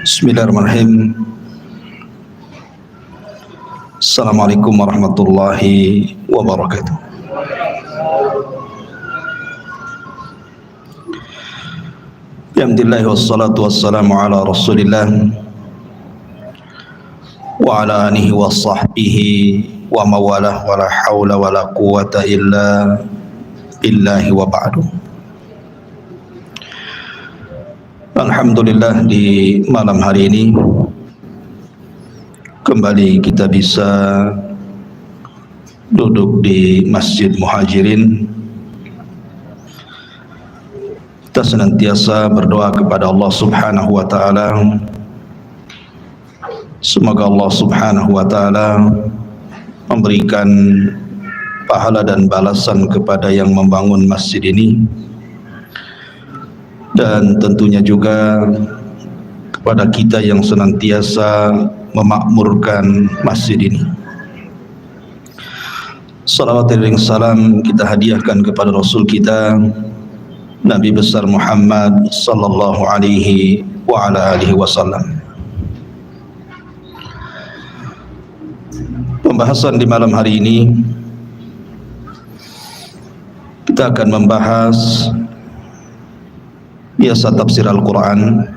Bismillahirrahmanirrahim. Assalamualaikum warahmatullahi wabarakatuh. Alhamdulillah wassalatu wassalamu ala Rasulillah wa ala alihi wa sahbihi wa mawalah wa la hawla wa la quwata illa billahi wa ba'du. Alhamdulillah, di malam hari ini kembali kita bisa duduk di Masjid Muhajirin. Kita senantiasa berdoa kepada Allah Subhanahu wa taala. Semoga Allah Subhanahu wa taala memberikan pahala dan balasan kepada yang membangun masjid ini, dan tentunya juga kepada kita yang senantiasa memakmurkan masjid ini. Salawat dan salam kita hadiahkan kepada Rasul kita Nabi besar Muhammad sallallahu alaihi wa ala alihi wasallam. Pembahasan di malam hari ini kita akan membahas biasa tafsir Al-Quran,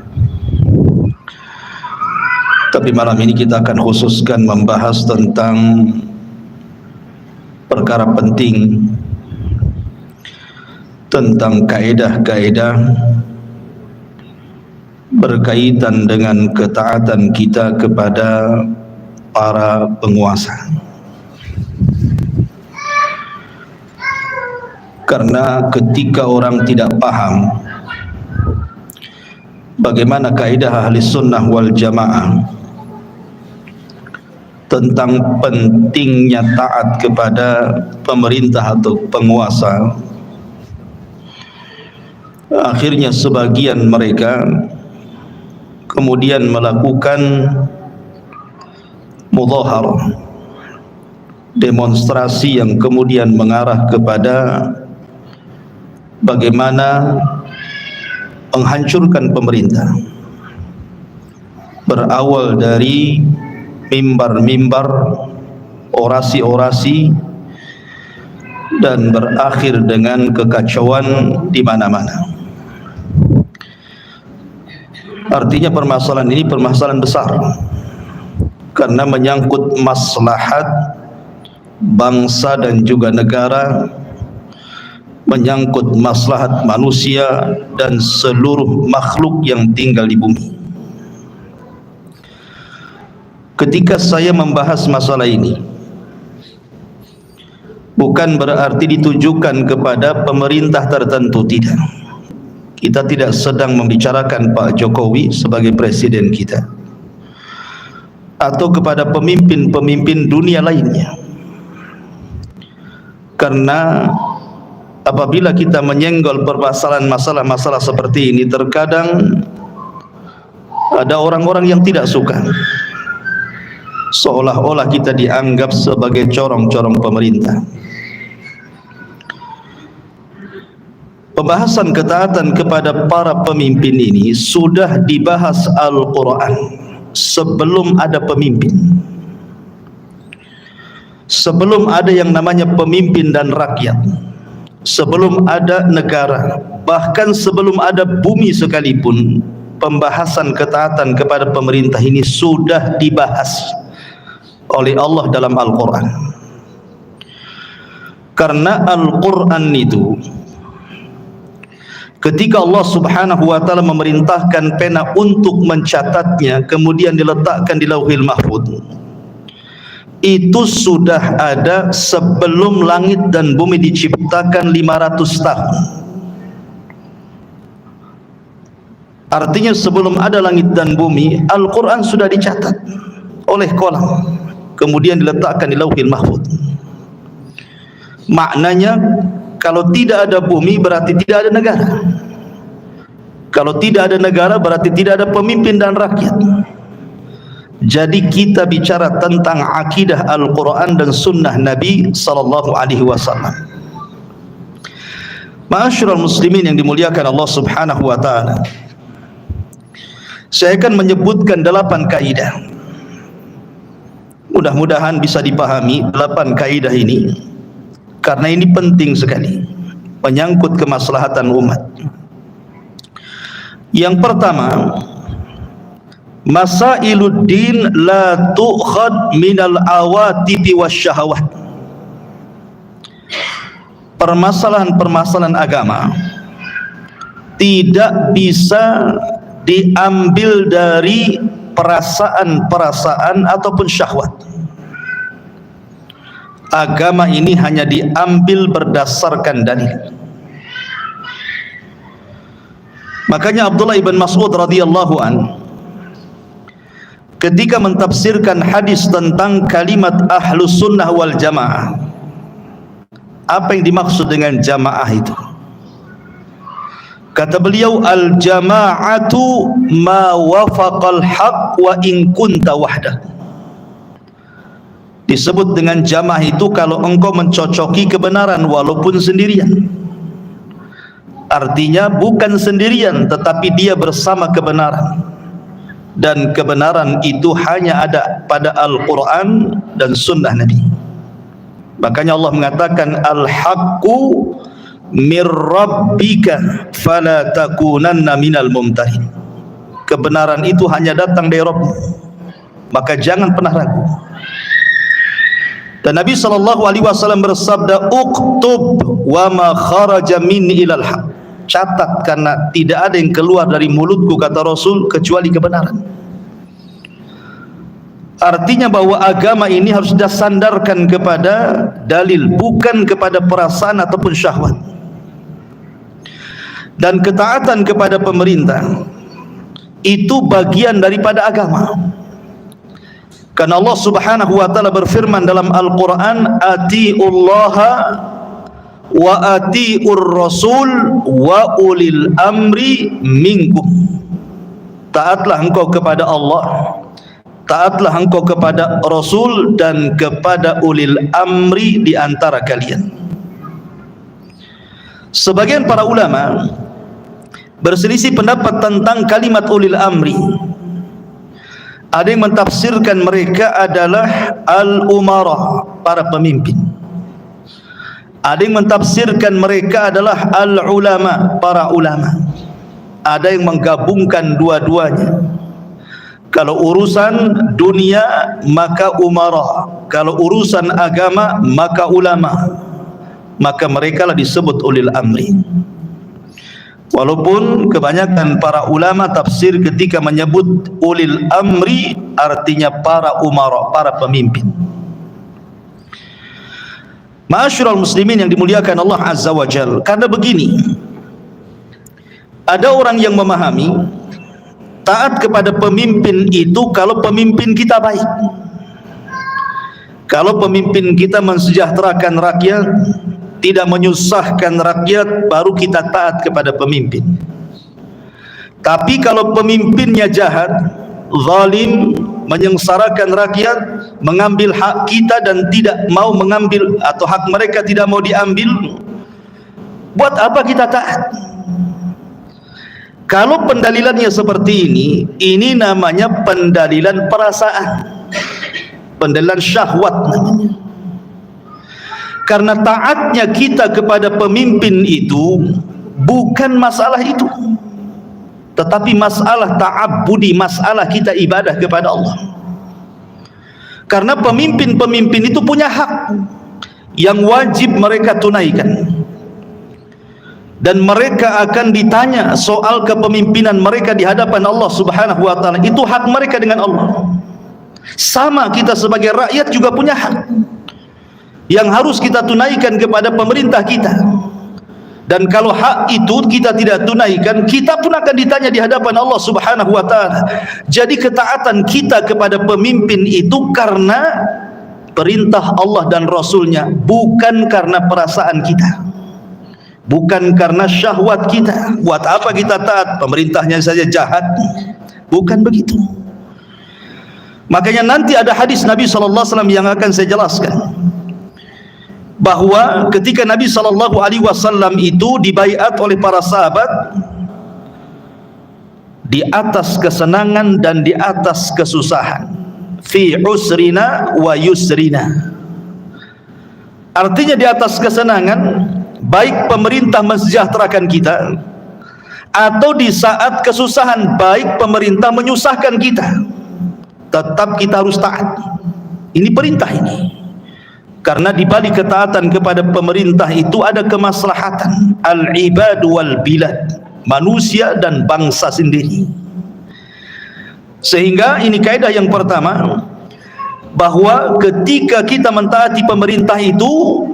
tapi malam ini kita akan khususkan membahas tentang perkara penting, tentang kaedah-kaedah berkaitan dengan ketaatan kita kepada para penguasa. Karena ketika orang tidak paham bagaimana kaidah ahli sunnah wal jamaah tentang pentingnya taat kepada pemerintah atau penguasa, akhirnya sebagian mereka kemudian melakukan mudhaharah, demonstrasi yang kemudian mengarah kepada bagaimana menghancurkan pemerintah, berawal dari mimbar-mimbar, orasi-orasi, dan berakhir dengan kekacauan di mana-mana. Artinya permasalahan ini permasalahan besar, karena menyangkut maslahat bangsa dan juga negara, menyangkut maslahat manusia dan seluruh makhluk yang tinggal di bumi. Ketika saya membahas masalah ini, bukan berarti ditujukan kepada pemerintah tertentu, tidak. Kita tidak sedang membicarakan Pak Jokowi sebagai presiden kita, atau kepada pemimpin-pemimpin dunia lainnya. Karena apabila kita menyenggol permasalahan masalah-masalah seperti ini, terkadang ada orang-orang yang tidak suka, seolah-olah kita dianggap sebagai corong-corong pemerintah. Pembahasan ketaatan kepada para pemimpin ini sudah dibahas Al-Quran sebelum ada pemimpin, sebelum ada yang namanya pemimpin dan rakyat, sebelum ada negara, bahkan sebelum ada bumi sekalipun. Pembahasan ketaatan kepada pemerintah ini sudah dibahas oleh Allah dalam Al-Quran. Karena Al-Quran itu, ketika Allah Subhanahu wa ta'ala memerintahkan pena untuk mencatatnya, kemudian diletakkan di Lauhil Mahfuz, itu sudah ada sebelum langit dan bumi diciptakan 500 tahun. Artinya sebelum ada langit dan bumi, Al-Quran sudah dicatat oleh qalam, kemudian diletakkan di Lauhil Mahfuz. Maknanya, kalau tidak ada bumi berarti tidak ada negara. Kalau tidak ada negara berarti tidak ada pemimpin dan rakyat. Jadi kita bicara tentang akidah Al-Quran dan sunnah Nabi sallallahu alaihi wasallam. Ma'asyiral muslimin yang dimuliakan Allah Subhanahu wa taala, Saya akan menyebutkan 8 kaidah. Mudah-mudahan bisa dipahami 8 kaidah ini, karena ini penting sekali, menyangkut kemaslahatan umat. Yang pertama, masailuddin la tu'khad minal awatibi wasyahawat. Permasalahan-permasalahan agama tidak bisa diambil dari perasaan-perasaan ataupun syahwat. Agama ini hanya diambil berdasarkan dalil. Makanya Abdullah ibn Mas'ud radhiyallahu an ketika mentafsirkan hadis tentang kalimat ahlus sunnah wal jamaah, apa yang dimaksud dengan jamaah itu? Kata beliau, al jama'atu ma wafaqal haq wa in kunta wahdak. Disebut dengan jamaah itu kalau engkau mencocoki kebenaran walaupun sendirian. Artinya bukan sendirian, tetapi dia bersama kebenaran, dan kebenaran itu hanya ada pada Al-Quran dan Sunnah Nabi. Makanya Allah mengatakan al-haqqu mir rabbika fala takunanna minal mumtahin. Kebenaran itu hanya datang dari Rabbmu, maka jangan pernah ragu. Dan Nabi SAW bersabda, uktub wa ma kharaja min ilal haq. Catat, karena tidak ada yang keluar dari mulutku, kata Rasul, kecuali kebenaran. Artinya bahwa agama ini harus disandarkan kepada dalil, bukan kepada perasaan ataupun syahwat. Dan ketaatan kepada pemerintah itu bagian daripada agama. Karena Allah Subhanahu wa taala berfirman dalam Al-Qur'an, atiullaha wa atiur rasul wa ulil amri minkum. Taatlah engkau kepada Allah, taatlah engkau kepada Rasul, dan kepada ulil amri di antara kalian. Sebagian para ulama berselisih pendapat tentang kalimat ulil amri. Ada yang mentafsirkan mereka adalah al-umara, para pemimpin. Ada yang mentafsirkan mereka adalah al-ulama, para ulama. Ada yang menggabungkan dua-duanya. Kalau urusan dunia maka umara, kalau urusan agama maka ulama, maka mereka lah disebut ulil amri. Walaupun kebanyakan para ulama tafsir ketika menyebut ulil amri artinya para umara, para pemimpin. Ma'asyiral muslimin yang dimuliakan Allah Azza wa Jalla, karena begini, ada orang yang memahami taat kepada pemimpin itu kalau pemimpin kita baik. Kalau pemimpin kita mensejahterakan rakyat, tidak menyusahkan rakyat, baru kita taat kepada pemimpin. Tapi kalau pemimpinnya jahat, zalim, menyengsarakan rakyat, mengambil hak kita dan tidak mau mengambil, atau hak mereka tidak mau diambil, buat apa kita taat? Kalau pendalilannya seperti ini namanya pendalilan perasaan, pendalilan syahwat namanya. Karena taatnya kita kepada pemimpin itu bukan masalah itu, tetapi masalah ta'abbudi, masalah kita ibadah kepada Allah. Karena pemimpin-pemimpin itu punya hak yang wajib mereka tunaikan, dan mereka akan ditanya soal kepemimpinan mereka di hadapan Allah Subhanahu wa taala. Itu hak mereka dengan Allah. Sama kita sebagai rakyat juga punya hak yang harus kita tunaikan kepada pemerintah kita. Dan kalau hak itu kita tidak tunaikan, kita pun akan ditanya di hadapan Allah Subhanahu wa taala. Jadi ketaatan kita kepada pemimpin itu karena perintah Allah dan Rasulnya, bukan karena perasaan kita, bukan karena syahwat kita. Buat apa kita taat? Pemerintahnya saja jahat. Bukan begitu. Makanya nanti ada hadis Nabi SAW yang akan saya jelaskan, bahwa ketika Nabi SAW itu dibaiat oleh para sahabat di atas kesenangan dan di atas kesusahan. Fi usrina wa yusrina. Artinya di atas kesenangan, baik pemerintah mensejahterakan kita, atau di saat kesusahan, baik pemerintah menyusahkan kita, tetap kita harus taat. Ini perintah ini. Karena di balik ketaatan kepada pemerintah itu ada kemaslahatan al-ibad wal bilad, manusia dan bangsa sendiri. Sehingga ini kaidah yang pertama, bahwa ketika kita mentaati pemerintah itu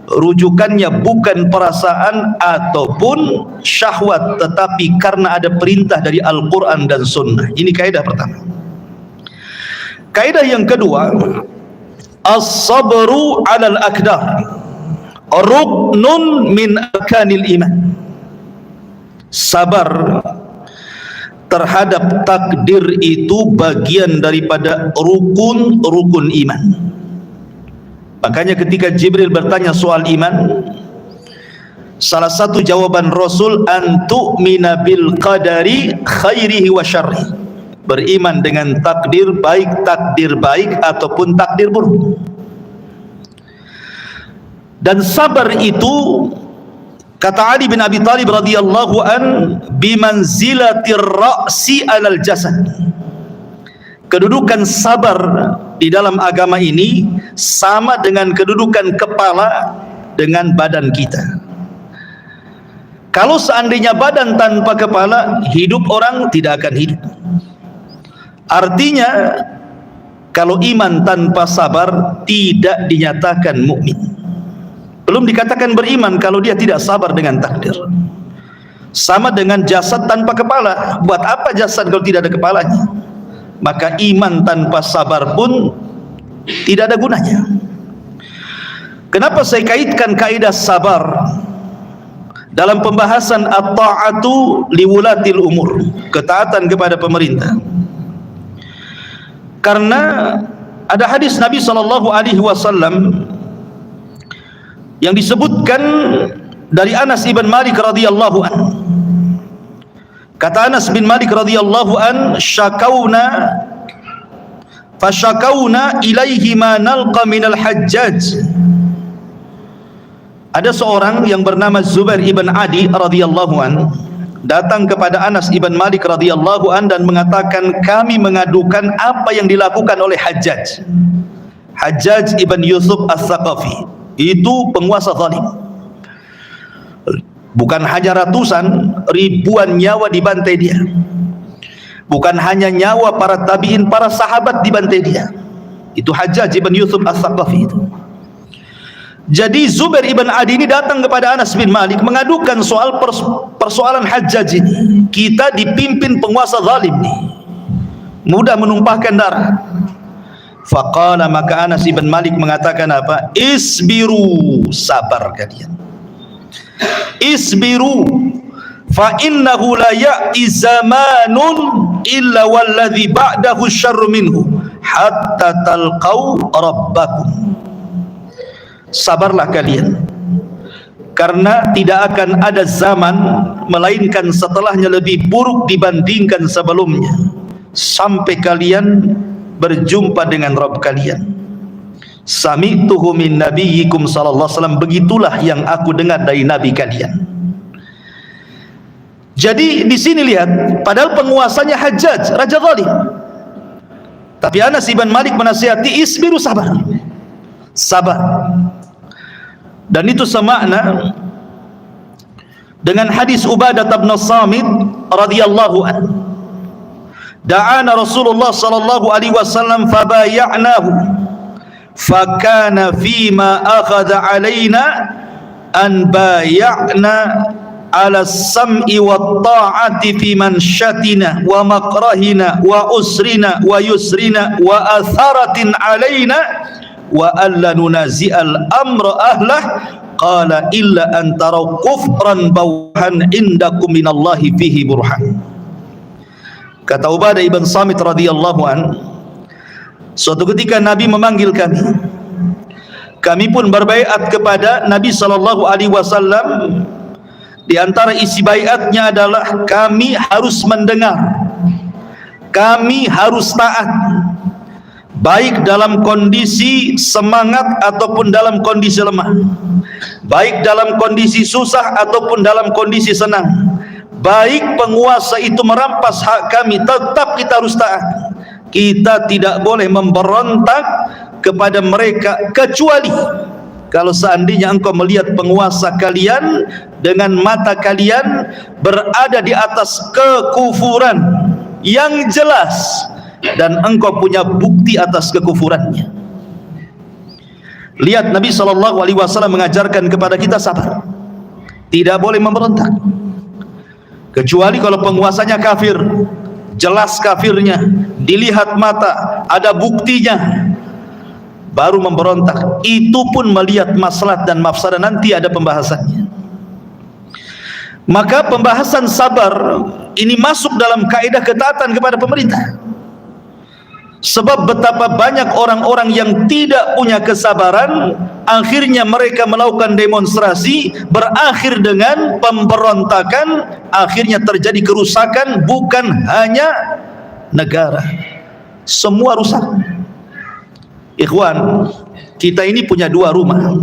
rujukannya bukan perasaan ataupun syahwat, tetapi karena ada perintah dari Al-Quran dan Sunnah. Ini kaidah pertama. Kaidah yang kedua, as-sabru 'alal aqdar ruknun min arkanil iman. Sabar terhadap takdir itu bagian daripada rukun iman. Makanya ketika Jibril bertanya soal iman, salah satu jawaban Rasul, antu'mina bil qadari khairihi wa syarrihi, beriman dengan takdir baik ataupun takdir buruk. Dan sabar itu, kata Ali bin Abi Thalib radhiyallahu an, bimanzilatir ra'si 'alal jasad. Kedudukan sabar di dalam agama ini sama dengan kedudukan kepala dengan badan kita. Kalau seandainya badan tanpa kepala, hidup orang tidak akan hidup. Artinya, kalau iman tanpa sabar tidak dinyatakan mukmin. Belum dikatakan beriman kalau dia tidak sabar dengan takdir. Sama dengan jasad tanpa kepala. Buat apa jasad kalau tidak ada kepalanya? Maka iman tanpa sabar pun tidak ada gunanya. Kenapa saya kaitkan kaidah sabar dalam pembahasan at-ta'atu liwulatil umur, ketaatan kepada pemerintah? Karena ada hadis Nabi SAW yang disebutkan dari Anas bin Malik radhiyallahu an. Kata Anas bin Malik radhiyallahu an, fashakawna ilaihi ma nalqa minal hajjaj. Ada seorang yang bernama Zubair ibn Adi radhiyallahu an datang kepada Anas ibn Malik radhiyallahu an dan mengatakan, kami mengadukan apa yang dilakukan oleh Hajjaj. Hajjaj ibn Yusuf As-Saqafi itu penguasa zalim. Bukan hanya ratusan, ribuan nyawa dibantai dia. Bukan hanya nyawa para tabi'in, para sahabat dibantai dia. Itu Hajjaj ibn Yusuf As-Saqafi itu. Jadi Zubair ibn Adi ini datang kepada Anas bin Malik mengadukan soal persoalan Hajjaj ini. Kita dipimpin penguasa zalim nih, mudah menumpahkan darah. Faqala, maka Anas bin Malik mengatakan apa? Isbiru, sabar kalian. Isbiru, fa innahu la ya'ti zamanun illa walladhi ba'dahu syarru minhu hatta talqau rabbakum. Sabarlah kalian, karena tidak akan ada zaman melainkan setelahnya lebih buruk dibandingkan sebelumnya, sampai kalian berjumpa dengan Rabb kalian. Sami'tuhu min nabiyyikum sallallahu alaihi wasallam, begitulah yang aku dengar dari nabi kalian. Jadi di sini lihat, padahal penguasanya Hajjaj, raja zalim, tapi Anas bin Malik menasihati, isbiru, sabar. Sabar. Dan itu semakna dengan hadis Ubadah bin Samit radhiyallahu an. Da'ana Rasulullah sallallahu alaihi wasallam fabay'nahu fakana fima akhadha alaina an bay'na ala sam'i wat ta'ati fi manshatina wa makrahina wa usrina wa yusrina wa atharatin alaina wa alla nunazi'al amra ahlah, qala illa an taraw kufran bawahan indakum minallahi fihi burhan. Kata Ubadah ibn Samit radhiyallahu an, suatu ketika Nabi memanggil kami, kami pun berbaiat kepada Nabi sallallahu alaihi wasallam. Di antara isi baiatnya adalah kami harus mendengar kami harus taat, baik dalam kondisi semangat ataupun dalam kondisi lemah, baik dalam kondisi susah ataupun dalam kondisi senang. Baik penguasa itu merampas hak kami, tetap kita harus taat. Kita tidak boleh memberontak kepada mereka, kecuali kalau seandainya engkau melihat penguasa kalian dengan mata kalian berada di atas kekufuran yang jelas dan engkau punya bukti atas kekufurannya. Lihat, Nabi SAW mengajarkan kepada kita sabar, tidak boleh memberontak, kecuali kalau penguasanya kafir, jelas kafirnya, dilihat mata, ada buktinya, baru memberontak. Itu pun melihat maslahat dan mafsadah, nanti ada pembahasannya. Maka pembahasan sabar ini masuk dalam kaidah ketaatan kepada pemerintah. Sebab betapa banyak orang-orang yang tidak punya kesabaran, akhirnya mereka melakukan demonstrasi, berakhir dengan pemberontakan, akhirnya terjadi kerusakan. Bukan hanya negara, semua rusak. Ikhwan, kita ini punya dua rumah.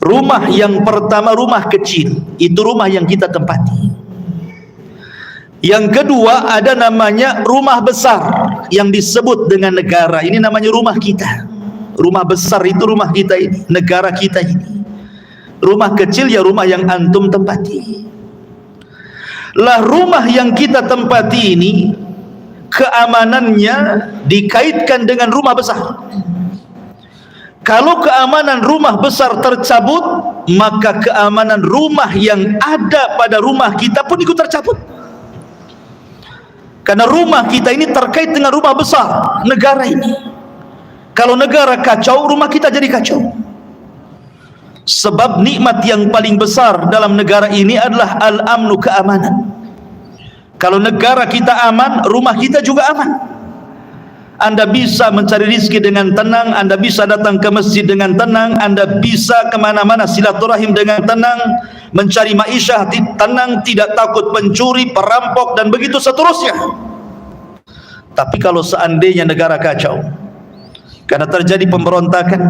Rumah yang pertama rumah kecil, itu rumah yang kita tempati. Yang kedua ada namanya rumah besar yang disebut dengan negara. Ini namanya rumah kita. Rumah besar itu rumah kita ini, negara kita ini. Rumah kecil ya rumah yang antum tempati. Lah rumah yang kita tempati ini, keamanannya dikaitkan dengan rumah besar. Kalau keamanan rumah besar tercabut, maka keamanan rumah yang ada pada rumah kita pun ikut tercabut. Karena rumah kita ini terkait dengan rumah besar, negara ini. Kalau negara kacau, rumah kita jadi kacau. Sebab nikmat yang paling besar dalam negara ini adalah al-amnu, keamanan. Kalau negara kita aman, rumah kita juga aman. Anda bisa mencari rizki dengan tenang, Anda bisa datang ke masjid dengan tenang, Anda bisa kemana-mana silaturahim dengan tenang, mencari ma'isyah tenang, tidak takut pencuri, perampok, dan begitu seterusnya. Tapi kalau seandainya negara kacau karena terjadi pemberontakan,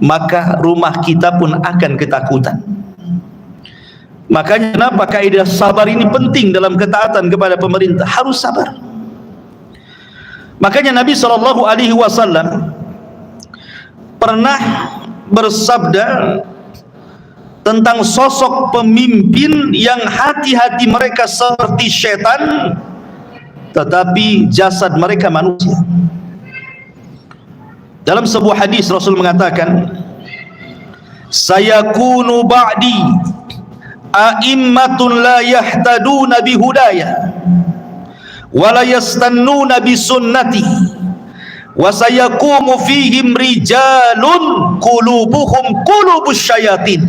maka rumah kita pun akan ketakutan. Makanya kenapa kaidah sabar ini penting dalam ketaatan kepada pemerintah, harus sabar. Makanya Nabi SAW pernah bersabda tentang sosok pemimpin yang hati-hati mereka seperti setan, tetapi jasad mereka manusia. Dalam sebuah hadis Rasul mengatakan, sayakunu ba'di a'immatun la yahtaduna bihudaya wala yastannuna bisunnati wa sayaqumu fihim rijalun qulubuhum qulubus syayatin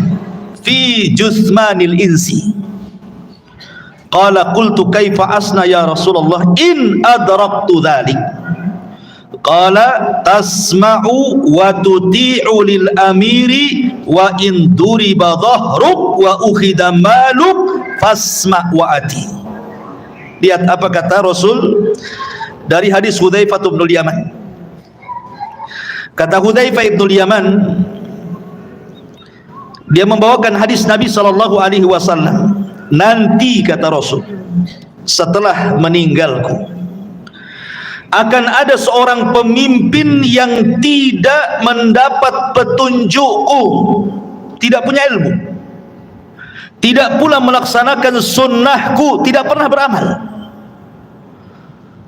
fi jusmanil insi. Qala qultu kaifa asna ya Rasulullah in adraktu dhalik. Qala tasma'u wa tuti'u lil amiri wa in duriba dhahruk wa ukhida maluk fasma' wa ati. Lihat apa kata Rasul dari hadis Hudzaifah bin Yaman. Kata Hudzaifah bin Yaman, dia membawakan hadis Nabi SAW. Nanti kata Rasul, setelah meninggalku akan ada seorang pemimpin yang tidak mendapat petunjukku, tidak punya ilmu, tidak pula melaksanakan sunnahku, tidak pernah beramal.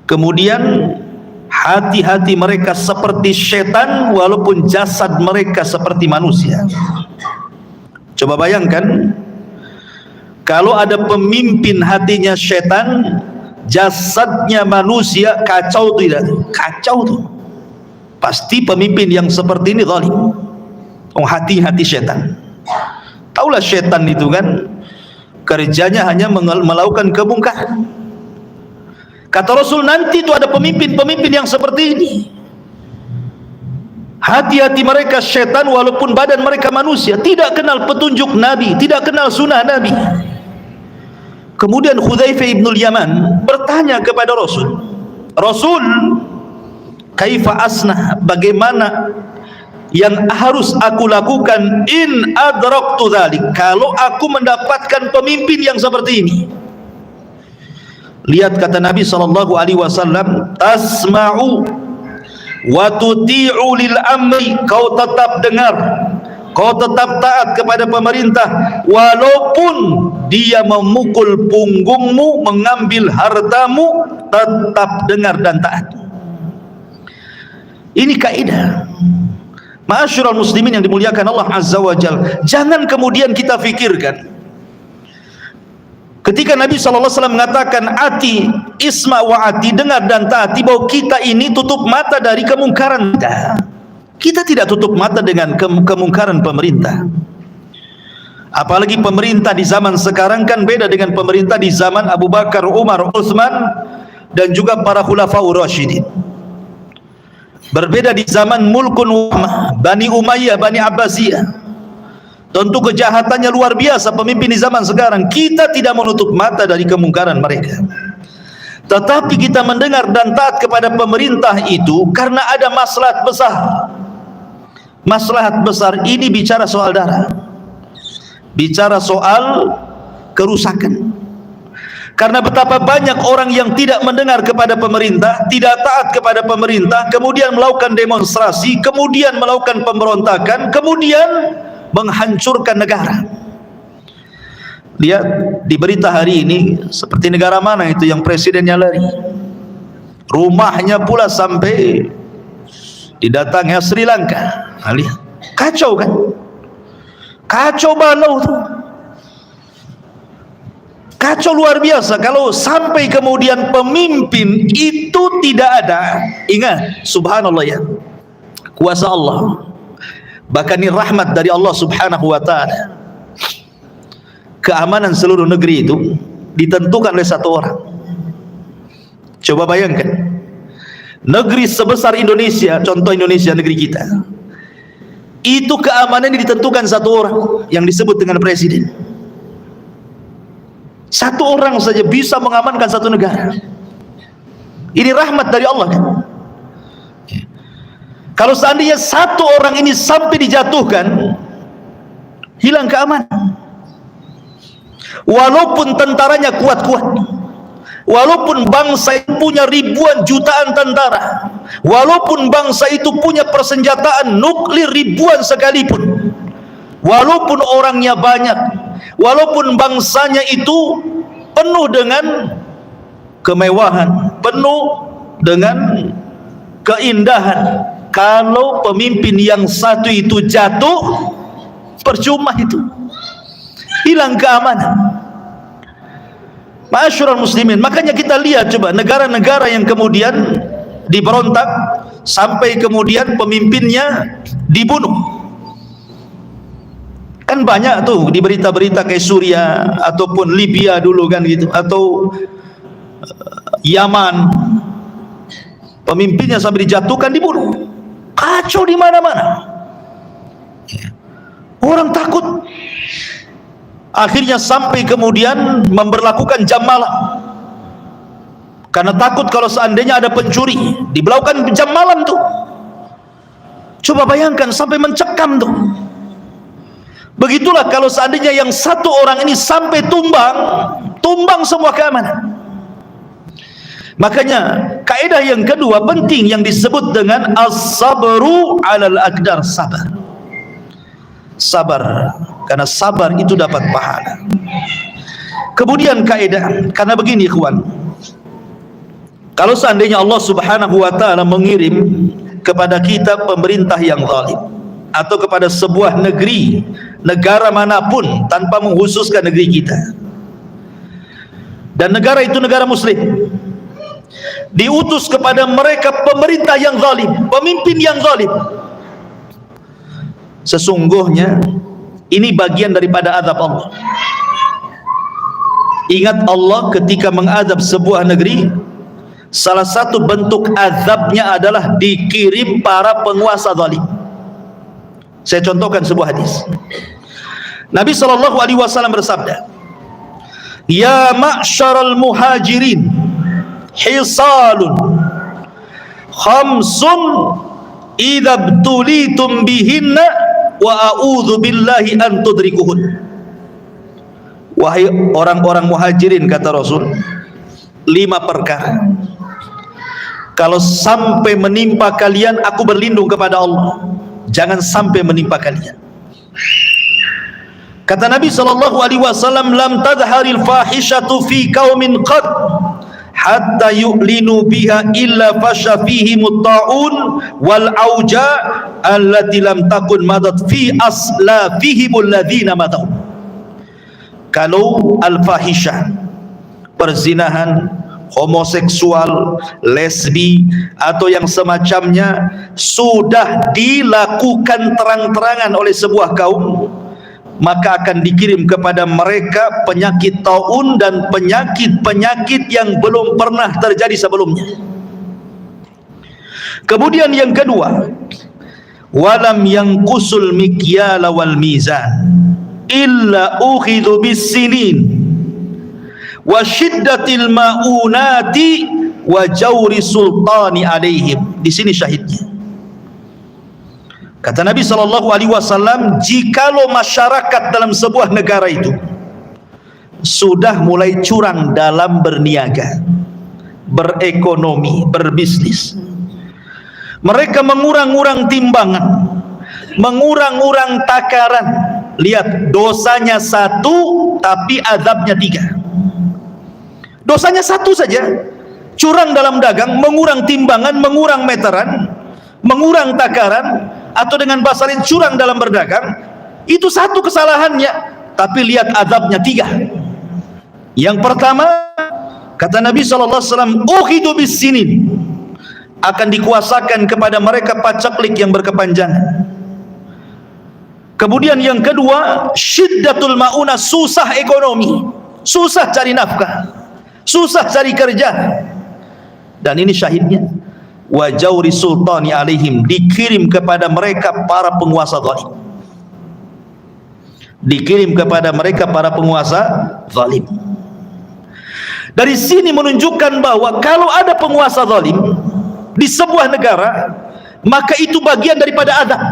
Kemudian hati-hati mereka seperti setan, walaupun jasad mereka seperti manusia. Coba bayangkan, kalau ada pemimpin hatinya setan, jasadnya manusia, kacau tidak? Kacau tuh. Pasti pemimpin yang seperti ini zalim. Hati-hati setan. Taulah setan itu kan kerjanya hanya melakukan kemungkaran. Kata Rasul, nanti itu ada pemimpin-pemimpin yang seperti ini. Hati-hati mereka setan, walaupun badan mereka manusia, tidak kenal petunjuk Nabi, tidak kenal sunnah Nabi. Kemudian Hudzaifah ibn Yaman bertanya kepada Rasul, Rasul, kaifa asnah, bagaimana yang harus aku lakukan in adraktu dzalik, kalau aku mendapatkan pemimpin yang seperti ini? Lihat kata Nabi SAW, tasma'u wa tuti'u lil amri, kau tetap dengar, kau tetap taat kepada pemerintah walaupun dia memukul punggungmu, mengambil hartamu, tetap dengar dan taat. Ini kaidah. Ma'asyiral muslimin yang dimuliakan Allah Azza wa Jalla, jangan kemudian kita fikirkan ketika Nabi SAW mengatakan ati isma wa ati, dengar dan taati, bahwa kita ini tutup mata dari kemungkaran. Kita tidak tutup mata dengan kemungkaran pemerintah. Apalagi pemerintah di zaman sekarang kan beda dengan pemerintah di zaman Abu Bakar, Umar, Utsman dan juga para khulafaur rasyidin. Berbeda di zaman Mulkun Umayyah, Bani Umayyah, Bani Abbasiyah. Tentu kejahatannya luar biasa pemimpin di zaman sekarang. Kita tidak menutup mata dari kemungkaran mereka, tetapi kita mendengar dan taat kepada pemerintah itu karena ada maslahat besar. Maslahat besar ini bicara soal darah, bicara soal kerusakan. Karena betapa banyak orang yang tidak mendengar kepada pemerintah, tidak taat kepada pemerintah, kemudian melakukan demonstrasi, kemudian melakukan pemberontakan, kemudian menghancurkan negara. Lihat di berita hari ini, seperti negara mana itu yang presidennya lari, rumahnya pula sampai didatangi Sri Lanka. Nah, lihat, kacau kan, kacau balau tuh, kacau luar biasa. Kalau sampai kemudian pemimpin itu tidak ada, ingat, subhanallah ya, kuasa Allah, bahkan ini rahmat dari Allah subhanahu wa ta'ala. Keamanan seluruh negeri itu ditentukan oleh satu orang. Coba bayangkan, negeri sebesar Indonesia, contoh Indonesia, negeri kita, itu keamanan ditentukan satu orang yang disebut dengan presiden. Satu orang saja bisa mengamankan satu negara. Ini rahmat dari Allah kan? Kalau seandainya satu orang ini sampai dijatuhkan, hilang keamanan. Walaupun tentaranya kuat-kuat, walaupun bangsa itu punya ribuan jutaan tentara, walaupun bangsa itu punya persenjataan nuklir ribuan sekalipun, walaupun orangnya banyak, walaupun bangsanya itu penuh dengan kemewahan, penuh dengan keindahan, kalau pemimpin yang satu itu jatuh, percuma itu, hilang keamanan. Ma'asyiral muslimin, makanya kita lihat coba negara-negara yang kemudian diberontak sampai kemudian pemimpinnya dibunuh. Kan banyak tuh di berita-berita kayak Suriah ataupun Libya dulu kan gitu, atau Yaman, pemimpinnya sampai dijatuhkan, dibunuh. Kacau di mana-mana. Orang takut. Akhirnya sampai kemudian memberlakukan jam malam, karena takut kalau seandainya ada pencuri, diberlakukan jam malam tuh. Coba bayangkan sampai mencekam tuh. Begitulah kalau seandainya yang satu orang ini sampai tumbang, tumbang semua keamanan. Makanya kaidah yang kedua penting yang disebut dengan as-sabru 'alal aqdar, sabar. Sabar, karena sabar itu dapat pahala. Kemudian kaidah, karena begini ikhwan, kalau seandainya Allah subhanahu wa ta'ala mengirim kepada kita pemerintah yang zalim, atau kepada sebuah negeri, negara manapun tanpa mengkhususkan negeri kita, dan negara itu negara muslim, diutus kepada mereka pemerintah yang zalim, pemimpin yang zalim, sesungguhnya ini bagian daripada azab Allah. Ingat, Allah ketika mengadab sebuah negeri, salah satu bentuk azabnya adalah dikirim para penguasa zalim. Saya contohkan sebuah hadis. Nabi SAW bersabda, ya ma'syaral muhajirin hisalun khamsun idza btulitum bihinna wa a'udzu billahi an tudrikuhun. Wahai orang-orang muhajirin, kata Rasul, 5 perkara kalau sampai menimpa kalian, aku berlindung kepada Allah, jangan sampai menimpa kalian. Kata Nabi SAW, lam tadharil fahishatu fi qaumin qad hatta yu'linu biha illa fasha fihimut ta'un wal auja allati lam takun madat fi aslafihimul ladzina madaw. Kalau al-fahisyah, perzinahan, homoseksual, lesbi atau yang semacamnya sudah dilakukan terang-terangan oleh sebuah kaum, maka akan dikirim kepada mereka penyakit taun dan penyakit-penyakit yang belum pernah terjadi sebelumnya. Kemudian yang kedua, walam yanqusul mikyala wal mizan illa ukhidhu bis-sinin wa syiddatil maunati wa jawri sultani alaihim. Di sini syahidnya. Kata Nabi SAW, jikalau masyarakat dalam sebuah negara itu sudah mulai curang dalam berniaga, berekonomi, berbisnis, mereka mengurang-urang timbangan, mengurang-urang takaran, lihat, dosanya 1 tapi azabnya 3. Dosanya 1 saja, curang dalam dagang, mengurang timbangan, mengurang meteran, mengurang takaran, atau dengan bahasa lain curang dalam berdagang. Itu 1 kesalahannya, tapi lihat azabnya 3. Yang pertama, kata Nabi SAW, ukhidu bis sinin, akan dikuasakan kepada mereka pacaklik yang berkepanjangan. Kemudian yang kedua, syiddatul mauna, susah ekonomi, susah cari nafkah, susah cari kerja. Dan ini syahidnya, wa jawri sultani alaihim, dikirim kepada mereka para penguasa zalim. Dikirim kepada mereka para penguasa zalim. Dari sini menunjukkan bahwa kalau ada penguasa zalim di sebuah negara, maka itu bagian daripada azab.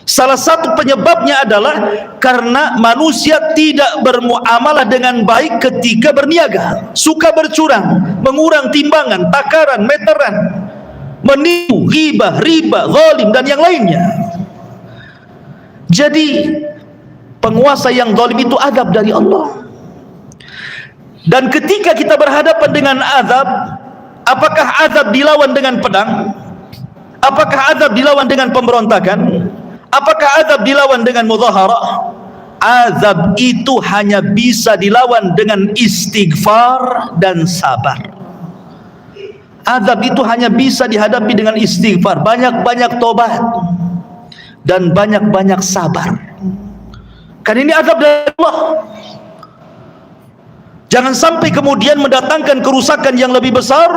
Salah satu penyebabnya adalah karena manusia tidak bermuamalah dengan baik ketika berniaga, suka bercurang, mengurang timbangan, takaran, meteran, menipu, ghibah, riba, zalim dan yang lainnya. Jadi penguasa yang zalim itu azab dari Allah. Dan ketika kita berhadapan dengan azab, apakah azab dilawan dengan pedang? Apakah azab dilawan dengan pemberontakan? Apakah azab dilawan dengan mudzaharah? Azab itu hanya bisa dilawan dengan istighfar dan sabar. Azab itu hanya bisa dihadapi dengan istighfar, banyak-banyak tobat dan banyak-banyak sabar. Kan ini azab dari Allah. Jangan sampai kemudian mendatangkan kerusakan yang lebih besar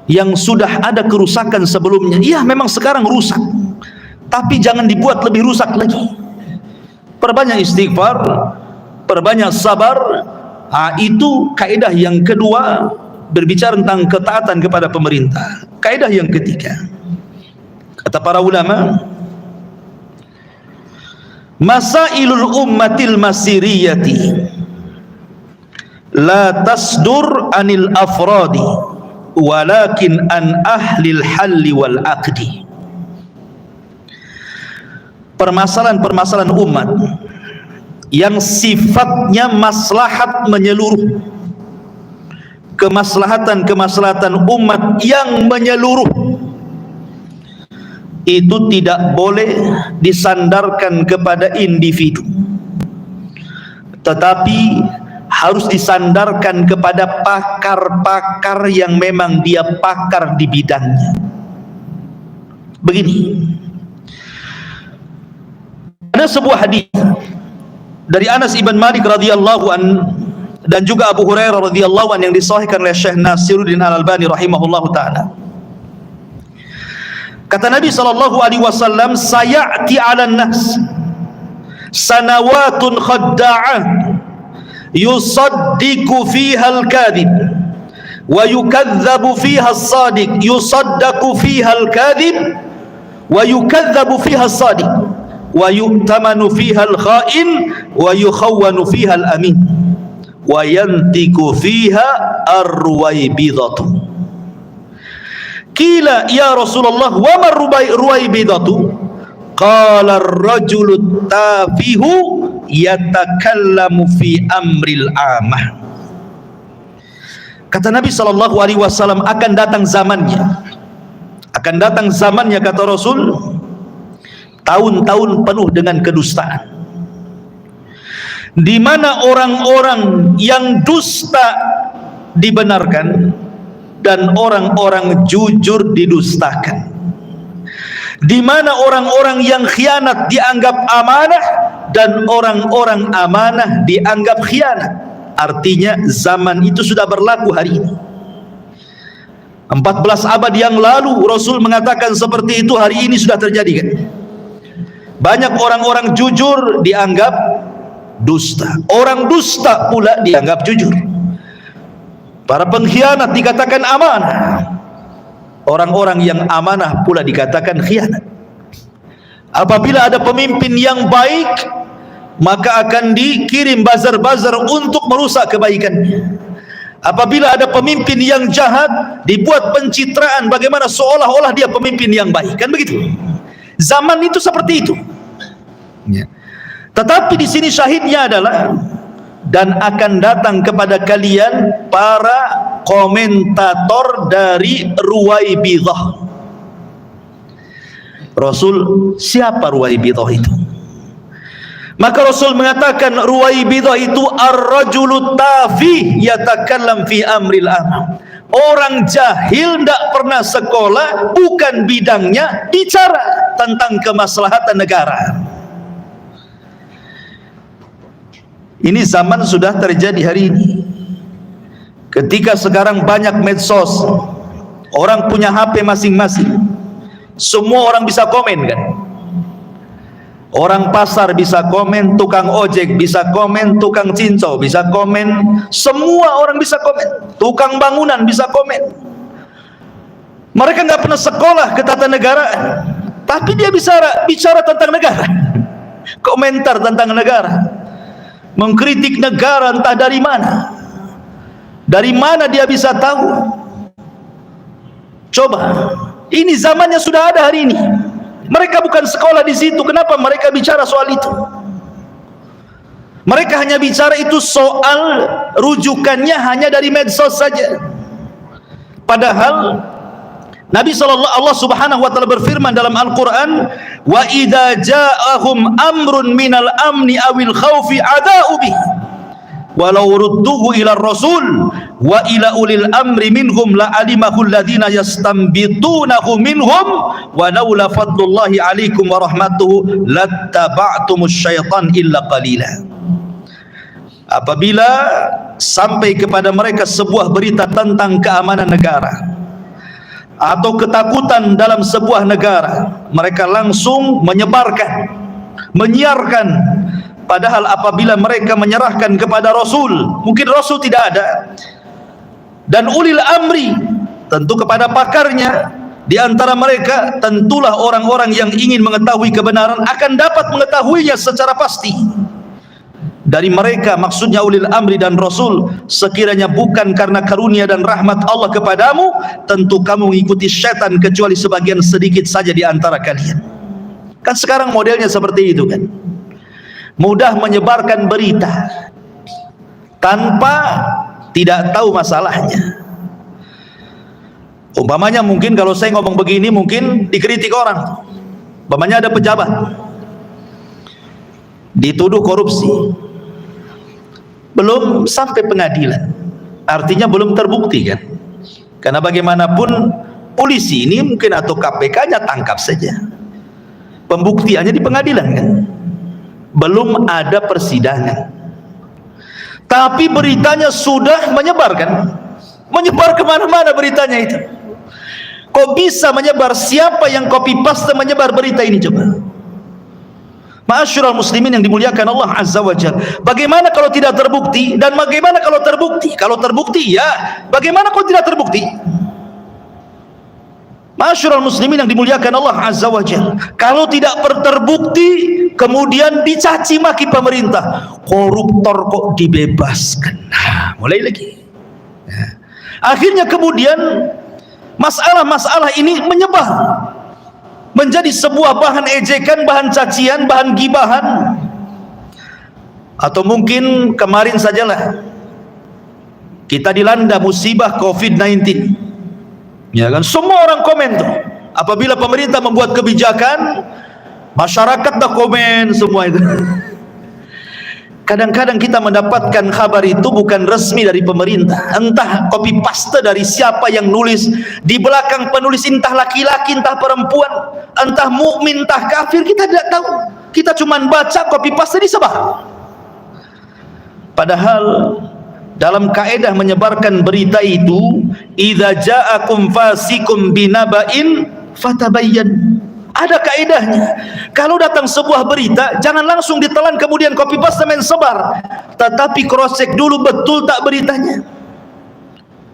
yang sudah ada kerusakan sebelumnya. Iya, memang sekarang rusak, tapi jangan dibuat lebih rusak lagi. Perbanyak istighfar, perbanyak sabar. Itu kaidah yang kedua, berbicara tentang ketaatan kepada pemerintah. Kaidah yang ketiga, kata para ulama, masailul ummatil masiriyati la tasdur anil afradi walakin an ahlil halli wal aqdi. Permasalahan-permasalahan umat yang sifatnya maslahat menyeluruh, kemaslahatan-kemaslahatan umat yang menyeluruh, itu tidak boleh disandarkan kepada individu, tetapi harus disandarkan kepada pakar-pakar yang memang dia pakar di bidangnya. Begini, ada sebuah hadis dari Anas ibn Malik radhiyallahu an dan juga Abu Hurairah radhiyallahu an yang disahihkan oleh Syekh Nasiruddin Al-Albani rahimahullahu taala. Kata Nabi sallallahu alaihi wasallam, sayati 'alan nas sanawatun khadda'at yusaddiqu fiha al-kadhib wa yukadzabu fiha as-sadiq, yusaddaqu fiha al-kadhib wa yukadzabu fiha as-sadiq wa yu'tamanu fiha al-kha'in wa yukhawwanu fiha al-amin wa yantiqu fiha ar-ruwaybidatu. Qila ya Rasulullah wa ma ruwaybidatu? Qala ar-rajulu tafihu yatakallamu fi amril amah. Kata Nabi SAW, akan datang zamannya kata Rasul, tahun-tahun penuh dengan kedustaan, di mana orang-orang yang dusta dibenarkan dan orang-orang jujur didustakan, di mana orang-orang yang khianat dianggap amanah dan orang-orang amanah dianggap khianat. Artinya zaman itu sudah berlaku hari ini. 14 abad yang lalu Rasul mengatakan seperti itu, hari ini sudah terjadi kan? Banyak orang-orang jujur dianggap dusta, orang dusta pula dianggap jujur. Para pengkhianat dikatakan amanah, orang-orang yang amanah pula dikatakan khianat. Apabila ada pemimpin yang baik, maka akan dikirim bazar-bazar untuk merusak kebaikannya. Apabila ada pemimpin yang jahat, dibuat pencitraan bagaimana seolah-olah dia pemimpin yang baik, kan begitu? Zaman itu seperti itu. Ya. Tetapi di sini syahidnya adalah, dan akan datang kepada kalian para komentator dari Ruwaibidah. Rasul, siapa Ruwaibidah itu? Maka Rasul mengatakan Ruwaibidah itu ar-rajulu tafi yatakallam fi amril amah. Orang jahil, tidak pernah sekolah, bukan bidangnya, bicara tentang kemaslahatan negara. Ini zaman sudah terjadi hari ini. Ketika sekarang banyak medsos, orang punya HP masing-masing, semua orang bisa komen kan? Orang pasar bisa komen, tukang ojek bisa komen, tukang cincau bisa komen, semua orang bisa komen, tukang bangunan bisa komen. Mereka nggak pernah sekolah ketatanegaraan, tapi dia bisa bicara tentang negara, komentar tentang negara, mengkritik negara entah dari mana. Dari mana dia bisa tahu? Coba, ini zamannya sudah ada hari ini. Mereka bukan sekolah di situ, kenapa mereka bicara soal itu? Mereka hanya bicara itu soal rujukannya hanya dari medsos saja. Padahal Nabi Allah Subhanahu wa taala berfirman dalam Al-Qur'an, "Wa idza ja'ahum amrun minal amni awil khaufi ada'u bih walau rudduhu ila rasul wa ila ulil amri minhum la alimahu alladhina yastambitunahu minhum wa laula fadlullahi alaikum wa rahmatuhu lattaba'tumus syaitan illa qalila." Apabila sampai kepada mereka sebuah berita tentang keamanan negara atau ketakutan dalam sebuah negara, mereka langsung menyebarkan, menyiarkan. Padahal apabila mereka menyerahkan kepada Rasul, mungkin Rasul tidak ada, dan ulil amri, tentu kepada pakarnya, di antara mereka tentulah orang-orang yang ingin mengetahui kebenaran akan dapat mengetahuinya secara pasti. Dari mereka, maksudnya ulil amri dan Rasul, sekiranya bukan karena karunia dan rahmat Allah kepadamu, tentu kamu mengikuti syaitan kecuali sebagian sedikit saja di antara kalian. Kan sekarang modelnya seperti itu kan, mudah menyebarkan berita tanpa tidak tahu masalahnya. Umpamanya mungkin kalau saya ngomong begini mungkin dikritik orang. Umpamanya ada pejabat dituduh korupsi, belum sampai pengadilan, artinya belum terbukti kan? Karena bagaimanapun polisi ini mungkin atau KPK-nya tangkap saja, pembuktiannya di pengadilan kan? Belum ada persidangan, tapi beritanya sudah menyebarkan, menyebar kemana-mana beritanya itu. Kok bisa menyebar? Siapa yang copy paste menyebar berita ini coba? Ma'asyiral muslimin yang dimuliakan Allah Azza wa Jalla, bagaimana kalau tidak terbukti? Dan bagaimana kalau terbukti? Kalau terbukti ya, bagaimana kalau tidak terbukti? Ma'asyiral muslimin yang dimuliakan Allah Azza wa Jalla, kalau tidak terbukti kemudian dicaci maki pemerintah, koruptor kok dibebaskan. Nah, mulai lagi. Akhirnya kemudian masalah-masalah ini menyebar menjadi sebuah bahan ejekan, bahan cacian, bahan gibahan. Atau mungkin kemarin sajalah kita dilanda musibah COVID-19, ya kan? Semua orang komen tuh, apabila pemerintah membuat kebijakan, masyarakat dah komen semua itu. Kadang-kadang kita mendapatkan kabar itu bukan resmi dari pemerintah, entah copy paste dari siapa yang nulis, di belakang penulis entah laki-laki entah perempuan, entah mukmin entah kafir, kita tidak tahu. Kita cuma baca copy paste disebar. Padahal dalam kaedah menyebarkan berita itu, idza ja'akum fasikum binaba'in fatabayyan. Ada kaedahnya. Kalau datang sebuah berita, jangan langsung ditelan kemudian copy paste main sebar, tetapi cross check dulu betul tak beritanya,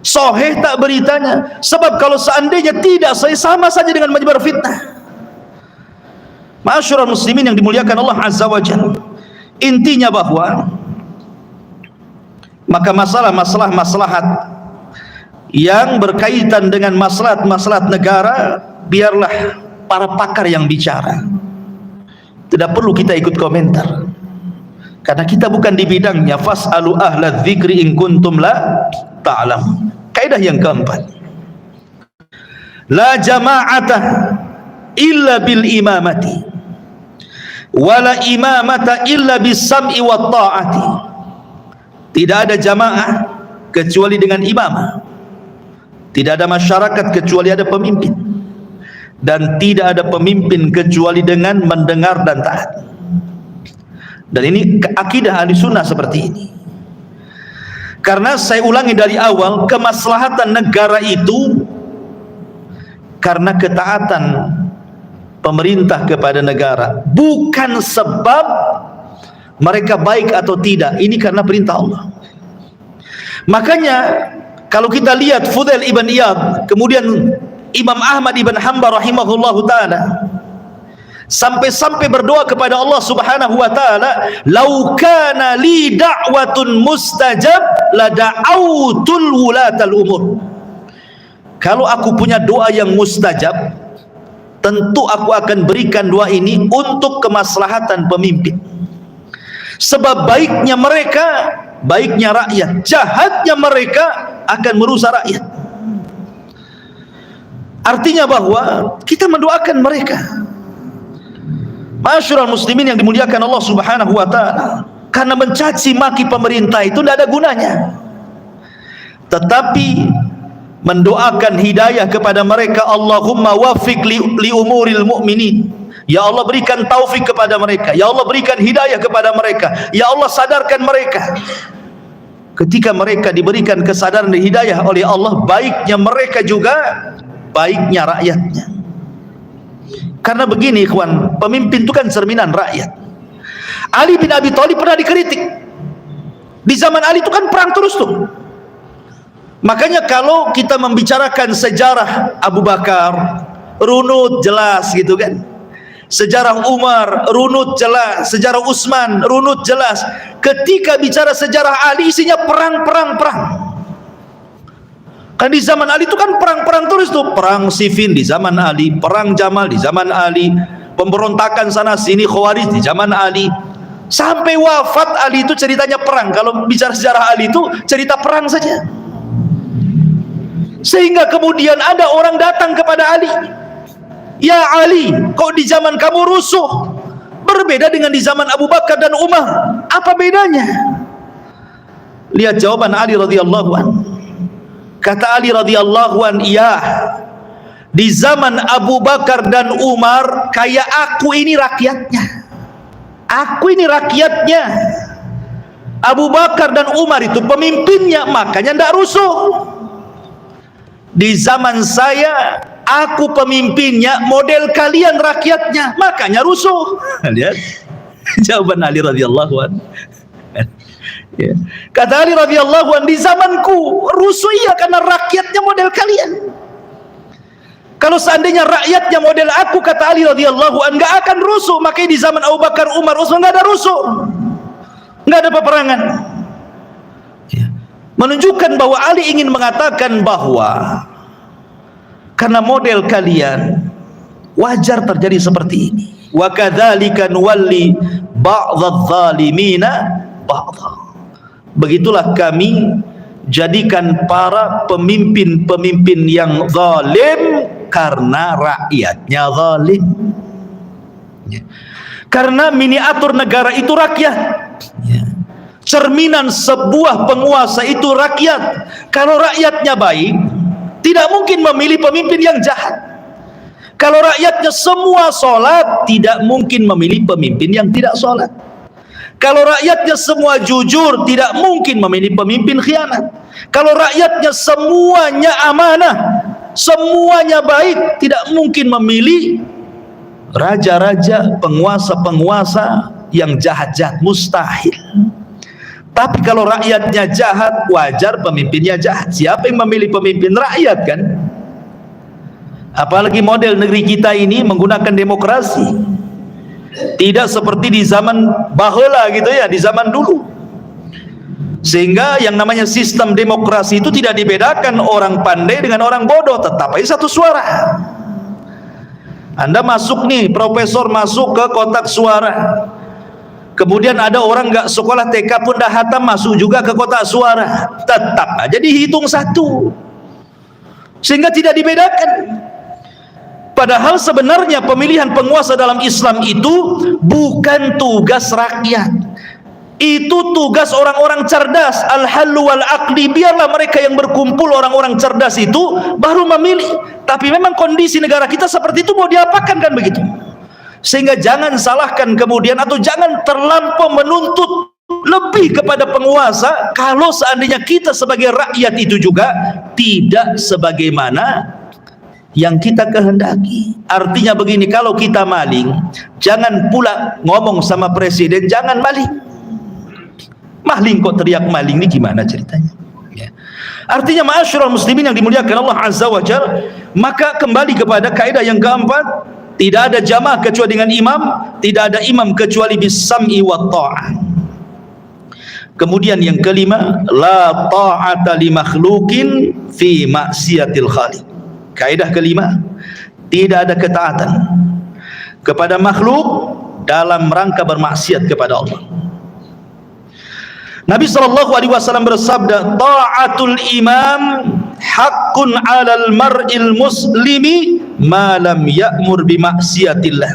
sahih tak beritanya. Sebab kalau seandainya tidak sahih, sama saja dengan menyebar fitnah. Ma'asyiral muslimin yang dimuliakan Allah Azza wa Jalla, intinya bahwa maka masalah-masalah yang berkaitan dengan maslahat-maslahat negara, biarlah para pakar yang bicara. Tidak perlu kita ikut komentar, karena kita bukan di bidangnya. Fas'alu ahla dzikri in kuntum la ta'lamun. Kaidah yang keempat, la jama'ata illa bil imamati, wala imamata illa bis sam'i wat ta'ati. Tidak ada jamaah kecuali dengan imamah, tidak ada masyarakat kecuali ada pemimpin, dan tidak ada pemimpin kecuali dengan mendengar dan taat. Dan ini akidah ahli sunnah seperti ini. Karena saya ulangi dari awal, kemaslahatan negara itu karena ketaatan pemerintah kepada negara, bukan sebab mereka baik atau tidak. Ini karena perintah Allah. Makanya kalau kita lihat Fudail ibn Iyad, kemudian Imam Ahmad ibn Hanbal rahimahullahu ta'ala, sampai-sampai berdoa kepada Allah subhanahu wa ta'ala, lau kana li da'watun mustajab la da'autul wulatal umur. Kalau aku punya doa yang mustajab, tentu aku akan berikan doa ini untuk kemaslahatan pemimpin. Sebab baiknya mereka, baiknya rakyat, jahatnya mereka akan merusak rakyat. Artinya bahwa kita mendoakan mereka. Ma'asyiral muslimin yang dimuliakan Allah subhanahu wa ta'ala, karena mencaci maki pemerintah itu tidak ada gunanya, tetapi mendoakan hidayah kepada mereka. Allahumma wafiq li umuril mu'minin. Ya Allah, berikan taufik kepada mereka. Ya Allah, berikan hidayah kepada mereka. Ya Allah, sadarkan mereka. Ketika mereka diberikan kesadaran dan hidayah oleh Allah, baiknya mereka juga, baiknya rakyatnya. Karena begini ikhwan, pemimpin itu kan cerminan rakyat. Ali bin Abi Thalib pernah dikritik. Di zaman Ali itu kan perang terus tuh. Makanya kalau kita membicarakan sejarah Abu Bakar, runut jelas gitu kan. Sejarah Umar runut jelas, sejarah Utsman runut jelas. Ketika bicara sejarah Ali, isinya perang. Kan di zaman Ali itu kan perang terus tuh. Perang Siffin di zaman Ali, perang Jamal di zaman Ali, pemberontakan sana sini Khawarij di zaman Ali. Sampai wafat Ali itu ceritanya perang. Kalau bicara sejarah Ali itu cerita perang saja. Sehingga kemudian ada orang datang kepada Ali, ya Ali, kok di zaman kamu rusuh berbeda dengan di zaman Abu Bakar dan Umar, apa bedanya? Lihat jawaban Ali radhiyallahu an. Kata Ali radhiyallahu an, iya, di zaman Abu Bakar dan Umar kayak aku ini rakyatnya. Aku ini rakyatnya. Abu Bakar dan Umar itu pemimpinnya, makanya tidak rusuh. Di zaman saya, aku pemimpinnya, model kalian rakyatnya, makanya rusuh. Lihat, Jawaban Ali radhiyallahu anhu. Ya. Kata Ali radhiyallahu anhu, di zamanku rusuh iya karena rakyatnya model kalian. Kalau seandainya rakyatnya model aku, kata Ali radhiyallahu anhu, nggak akan rusuh. Makanya di zaman Abu Bakar, Umar, Utsman nggak ada rusuh, nggak ada peperangan. Ya. Menunjukkan bahwa Ali ingin mengatakan bahwa karena model kalian wajar terjadi seperti ini. Wa kadzalika nuwalli ba'dadh-dhalimina ba'dha. Begitulah kami jadikan para pemimpin-pemimpin yang zalim karena rakyatnya zalim. Ya. Karena miniatur negara itu rakyat. Ya. Cerminan sebuah penguasa itu rakyat. Kalau rakyatnya baik, tidak mungkin memilih pemimpin yang jahat. Kalau rakyatnya semua sholat, tidak mungkin memilih pemimpin yang tidak sholat. Kalau rakyatnya semua jujur, tidak mungkin memilih pemimpin khianat. Kalau rakyatnya semuanya amanah, semuanya baik, tidak mungkin memilih raja-raja, penguasa-penguasa yang jahat-jahat, mustahil. Tapi kalau rakyatnya jahat, wajar pemimpinnya jahat. Siapa yang memilih pemimpin? Rakyat kan? Apalagi model negeri kita ini menggunakan demokrasi. Tidak seperti di zaman baheula gitu ya, di zaman dulu. Sehingga yang namanya sistem demokrasi itu tidak dibedakan orang pandai dengan orang bodoh, tetap aja satu suara. Anda masuk nih, profesor masuk ke kotak suara. Kemudian ada orang nggak sekolah TK pun dah hatam masuk juga ke kotak suara, tetap aja dihitung satu. Sehingga tidak dibedakan. Padahal sebenarnya pemilihan penguasa dalam Islam itu bukan tugas rakyat. Itu tugas orang-orang cerdas. Al-hallu wal-aqli. Biarlah mereka yang berkumpul, orang-orang cerdas itu baru memilih. Tapi memang kondisi negara kita seperti itu, mau diapakan kan begitu. Sehingga jangan salahkan kemudian, atau jangan terlampau menuntut lebih kepada penguasa kalau seandainya kita sebagai rakyat itu juga tidak sebagaimana yang kita kehendaki. Artinya begini, kalau kita maling, jangan pula ngomong sama presiden, jangan maling. Maling kok teriak maling, ini gimana ceritanya? Ya. Artinya ma'asyiral muslimin yang dimuliakan Allah Azza wa Jalla, maka kembali kepada kaidah yang keempat, tidak ada jamaah kecuali dengan imam, tidak ada imam kecuali bis-sam'i wa ta'ah. Kemudian yang kelima, la ta'ata li makhluqin fi maksiatil khaliq. Kaidah kelima, tidak ada ketaatan kepada makhluk dalam rangka bermaksiat kepada Allah. Nabi SAW bersabda, ta'atul imam haqqun 'alal mar'il muslimi ma lam ya'mur bi maksiatillah.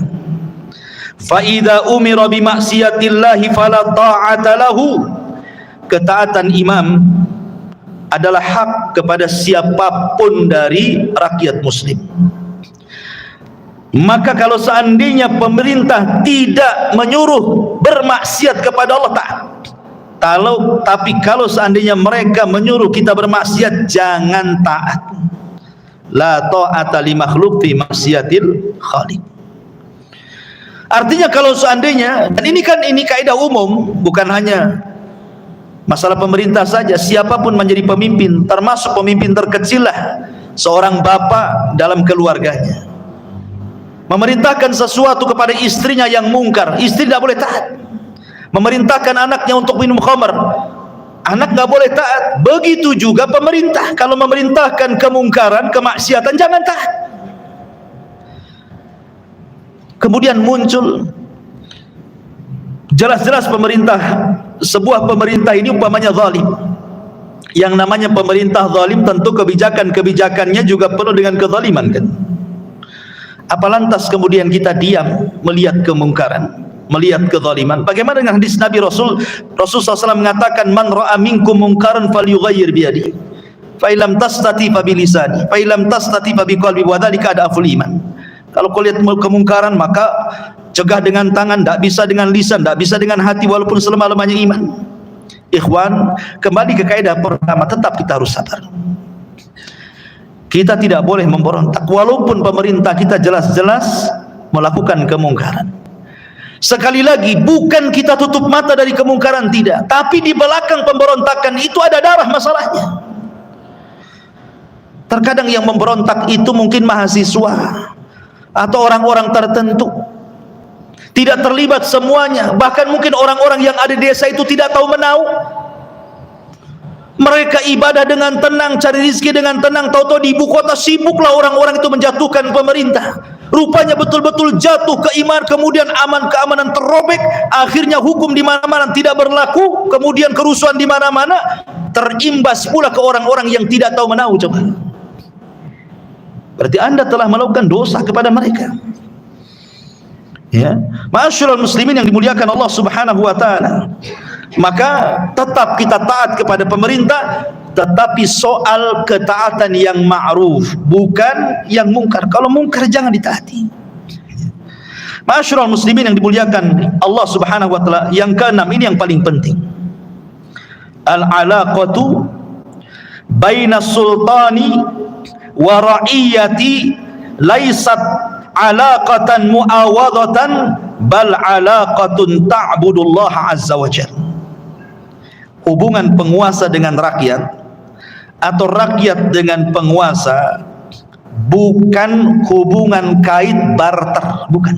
Fa idza umira bi maksiatillah fala ta'ata lahu. Ketaatan imam adalah hak kepada siapapun dari rakyat muslim. Maka kalau seandainya pemerintah tidak menyuruh bermaksiat kepada Allah, tapi kalau seandainya mereka menyuruh kita bermaksiat, jangan taat. La ta'ata li makhluq fi maksiatil khaliq. Artinya kalau seandainya, dan ini kaidah umum, bukan hanya masalah pemerintah saja, siapapun menjadi pemimpin, termasuk pemimpin terkecil lah, seorang bapak dalam keluarganya memerintahkan sesuatu kepada istrinya yang mungkar, istri tidak boleh taat. Memerintahkan anaknya untuk minum khamar, anak nggak boleh taat. Begitu juga pemerintah, kalau memerintahkan kemungkaran, kemaksiatan, jangan taat. Kemudian muncul jelas-jelas sebuah pemerintah ini umpamanya zalim. Yang namanya pemerintah zalim, tentu kebijakan-kebijakannya juga penuh dengan kezaliman kan. Apa lantas kemudian kita diam melihat kemungkaran, melihat kezaliman? Bagaimana dengan hadis Nabi Rasulullah SAW mengatakan, man ra'a minkum mungkaran falyughayyir biyadihi, fa illam tastati fa bilisani, fa illam tastati fa biqalbi, wa dzalika adaful iman. Kalau kau lihat kemungkaran, maka cegah dengan tangan, tidak bisa dengan lisan, tidak bisa dengan hati, walaupun selama-lamanya iman. Ikhwan, kembali ke kaidah pertama, tetap kita harus sabar. Kita tidak boleh memberontak, walaupun pemerintah kita jelas-jelas melakukan kemungkaran. Sekali lagi, bukan kita tutup mata dari kemungkaran, tidak, tapi di belakang pemberontakan itu ada darah masalahnya. Terkadang yang memberontak itu mungkin mahasiswa atau orang-orang tertentu, tidak terlibat semuanya. Bahkan mungkin orang-orang yang ada di desa itu tidak tahu menau. Mereka ibadah dengan tenang, cari rezeki dengan tenang, tahu-tahu di ibu kota sibuklah orang-orang itu menjatuhkan pemerintah. Rupanya betul-betul jatuh keimanan, kemudian keamanan terrobek, akhirnya hukum di mana-mana tidak berlaku, kemudian kerusuhan di mana-mana, terimbas pula ke orang-orang yang tidak tahu menau. Coba, berarti Anda telah melakukan dosa kepada mereka. Ya, ma'asyiral muslimin yang dimuliakan Allah Subhanahu wa taala. Maka tetap kita taat kepada pemerintah, tetapi soal ketaatan yang ma'ruf, bukan yang mungkar. Kalau mungkar jangan ditaati. Ma'asyiral muslimin yang dimuliakan Allah Subhanahu wa taala, yang keenam ini yang paling penting. Al-alaqatu baina sultani wa ra'iyati laysat alaqatan muawadatan bal alaqatun ta'budullah azza wa jalla. Hubungan penguasa dengan rakyat atau rakyat dengan penguasa bukan hubungan kait barter, bukan.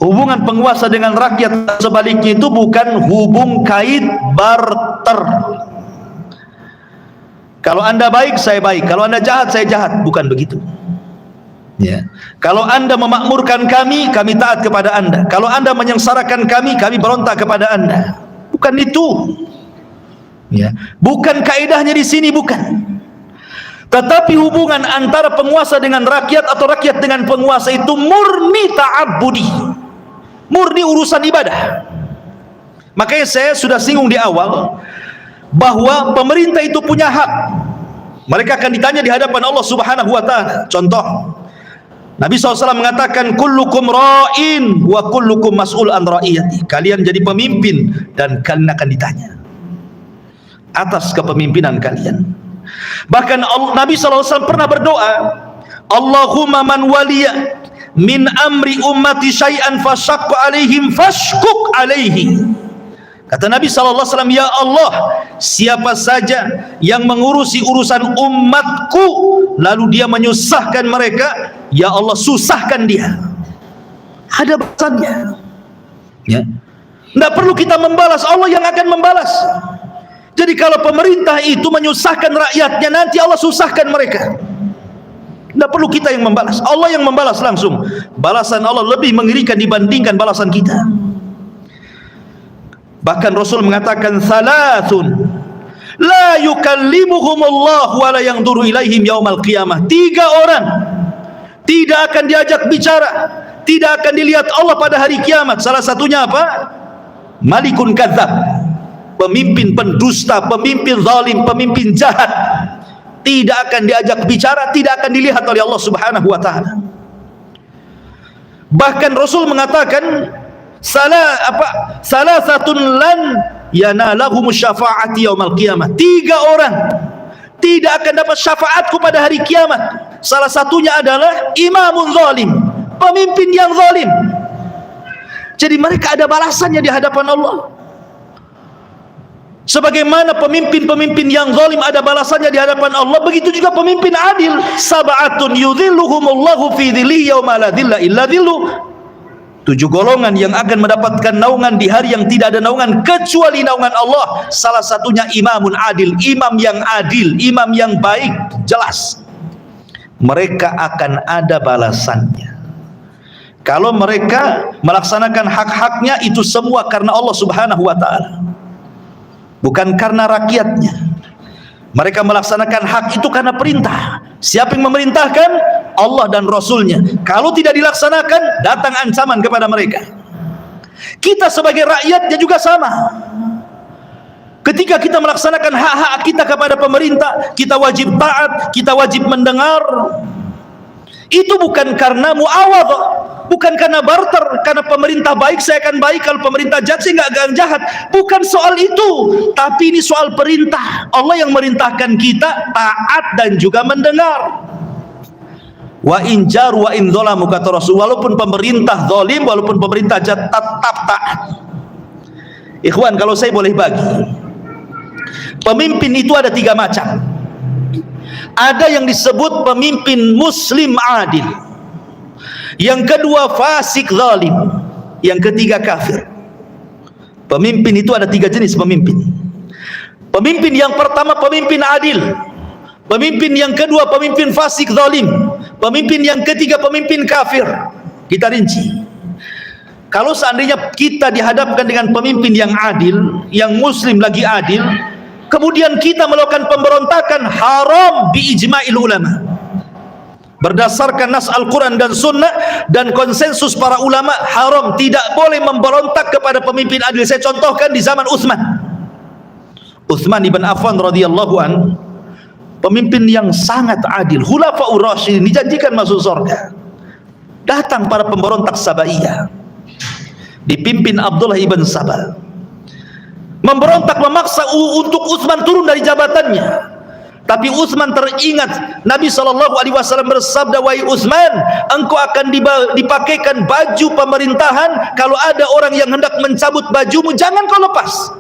Hubungan penguasa dengan rakyat sebaliknya itu bukan hubung kait barter. Kalau Anda baik, saya baik. Kalau Anda jahat, saya jahat. Bukan begitu. Ya. Kalau Anda memakmurkan kami, kami taat kepada Anda. Kalau Anda menyengsarakan kami, kami berontak kepada Anda. Bukan itu. Ya. Bukan kaidahnya di sini, bukan. Tetapi hubungan antara penguasa dengan rakyat atau rakyat dengan penguasa itu murni ta'abbudi, murni urusan ibadah. Makanya saya sudah singgung di awal bahwa pemerintah itu punya hak. Mereka akan ditanya di hadapan Allah Subhanahu wa taala. Contoh, Nabi SAW mengatakan, kullukum ra'in wa kullukum mas'ul an ra'iyati. Kalian jadi pemimpin dan kalian akan ditanya atas kepemimpinan kalian. Bahkan Nabi SAW pernah berdoa, Allahumma man waliya min amri ummati syai'an fasyaqqa alaihim fashkuk alaihi. Kata Nabi SAW, ya Allah, siapa saja yang mengurusi urusan umatku lalu dia menyusahkan mereka, ya Allah susahkan dia. Ada batasannya. Ya. Tidak perlu kita membalas, Allah yang akan membalas. Jadi kalau pemerintah itu menyusahkan rakyatnya, nanti Allah susahkan mereka. Tidak perlu kita yang membalas, Allah yang membalas langsung. Balasan Allah lebih mengerikan dibandingkan balasan kita. Bahkan Rasul mengatakan, salasun la yukallimuhumullah wa la yanzuru ilaihim yaumal qiyamah. 3 orang tidak akan diajak bicara, tidak akan dilihat Allah pada hari kiamat. Salah satunya apa? Malikun kadzab, pemimpin pendusta, pemimpin zalim, pemimpin jahat. Tidak akan diajak bicara, tidak akan dilihat oleh Allah Subhanahu wa taala. Bahkan Rasul mengatakan, salasatun lan yanalahum syafa'ati yaumal qiyamah. 3 orang tidak akan dapat syafaatku pada hari kiamat. Salah satunya adalah imamun zalim, pemimpin yang zalim. Jadi mereka ada balasannya di hadapan Allah. Sebagaimana pemimpin-pemimpin yang zalim ada balasannya di hadapan Allah, begitu juga pemimpin adil. Sab'atun yudhilluhumullahu fi dhillihi yauma la dhilla illa dhilluh. 7 golongan yang akan mendapatkan naungan di hari yang tidak ada naungan kecuali naungan Allah. Salah satunya imamun adil, imam yang adil, imam yang baik. Jelas mereka akan ada balasannya. Kalau mereka melaksanakan hak-haknya, itu semua karena Allah Subhanahu wa taala, bukan karena rakyatnya. Mereka melaksanakan hak itu karena perintah. Siapa yang memerintahkan? Allah dan Rasulnya. Kalau tidak dilaksanakan, datang ancaman kepada mereka. Kita sebagai rakyatnya juga sama. Ketika kita melaksanakan hak-hak kita kepada pemerintah, kita wajib taat, kita wajib mendengar. Itu bukan karena muawadhah, bukan karena barter. Karena pemerintah baik, saya akan baik. Kalau pemerintah jahat, saya nggak akan jahat. Bukan soal itu, tapi ini soal perintah. Allah yang merintahkan kita taat dan juga mendengar. Wa in jar wa in dzalamu, kata Rasul, walaupun pemerintah zalim, walaupun pemerintah jahat, tetap taat. Ikhwan, kalau saya boleh bagi, pemimpin itu ada 3 macam. Ada yang disebut pemimpin muslim adil, yang kedua fasik zalim, yang ketiga kafir. Pemimpin itu ada 3 jenis pemimpin. Pemimpin yang pertama pemimpin adil, pemimpin yang kedua pemimpin fasik zalim, pemimpin yang ketiga pemimpin kafir. Kita rinci. Kalau seandainya kita dihadapkan dengan pemimpin yang adil, yang muslim lagi adil, kemudian kita melakukan pemberontakan, haram bi ijma'il ulama. Berdasarkan nas Al-Quran dan Sunnah dan konsensus para ulama, haram, tidak boleh memberontak kepada pemimpin adil. Saya contohkan di zaman Utsman ibn Affan radhiyallahu an, pemimpin yang sangat adil, khulafaur rasyidin, dijanjikan masuk surga. Datang para pemberontak Sabaiyah, dipimpin Abdullah ibn Sabah, memberontak, memaksa untuk Utsman turun dari jabatannya. Tapi Utsman teringat Nabi SAW bersabda, wahai Utsman, engkau akan dipakaikan baju pemerintahan. Kalau ada orang yang hendak mencabut bajumu, jangan kau lepas,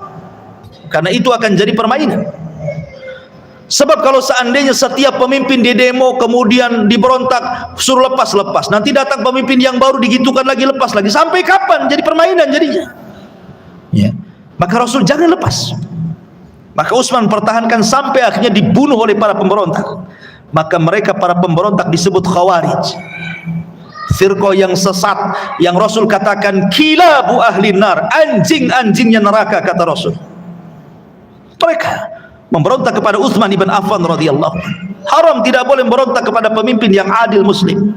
karena itu akan jadi permainan. Sebab kalau seandainya setiap pemimpin di demo kemudian diberontak, suruh lepas, nanti datang pemimpin yang baru, digitukan lagi, lepas lagi, sampai kapan? Jadi permainan jadinya. Ya. Maka Rasul jangan lepas. Maka Utsman pertahankan sampai akhirnya dibunuh oleh para pemberontak. Maka mereka para pemberontak disebut Khawarij, firqah yang sesat, yang Rasul katakan kilabu ahli nar, anjing-anjingnya neraka, kata Rasul. Mereka memberontak kepada Utsman ibn Affan radhiyallahu anhu. Haram, tidak boleh memberontak kepada pemimpin yang adil muslim.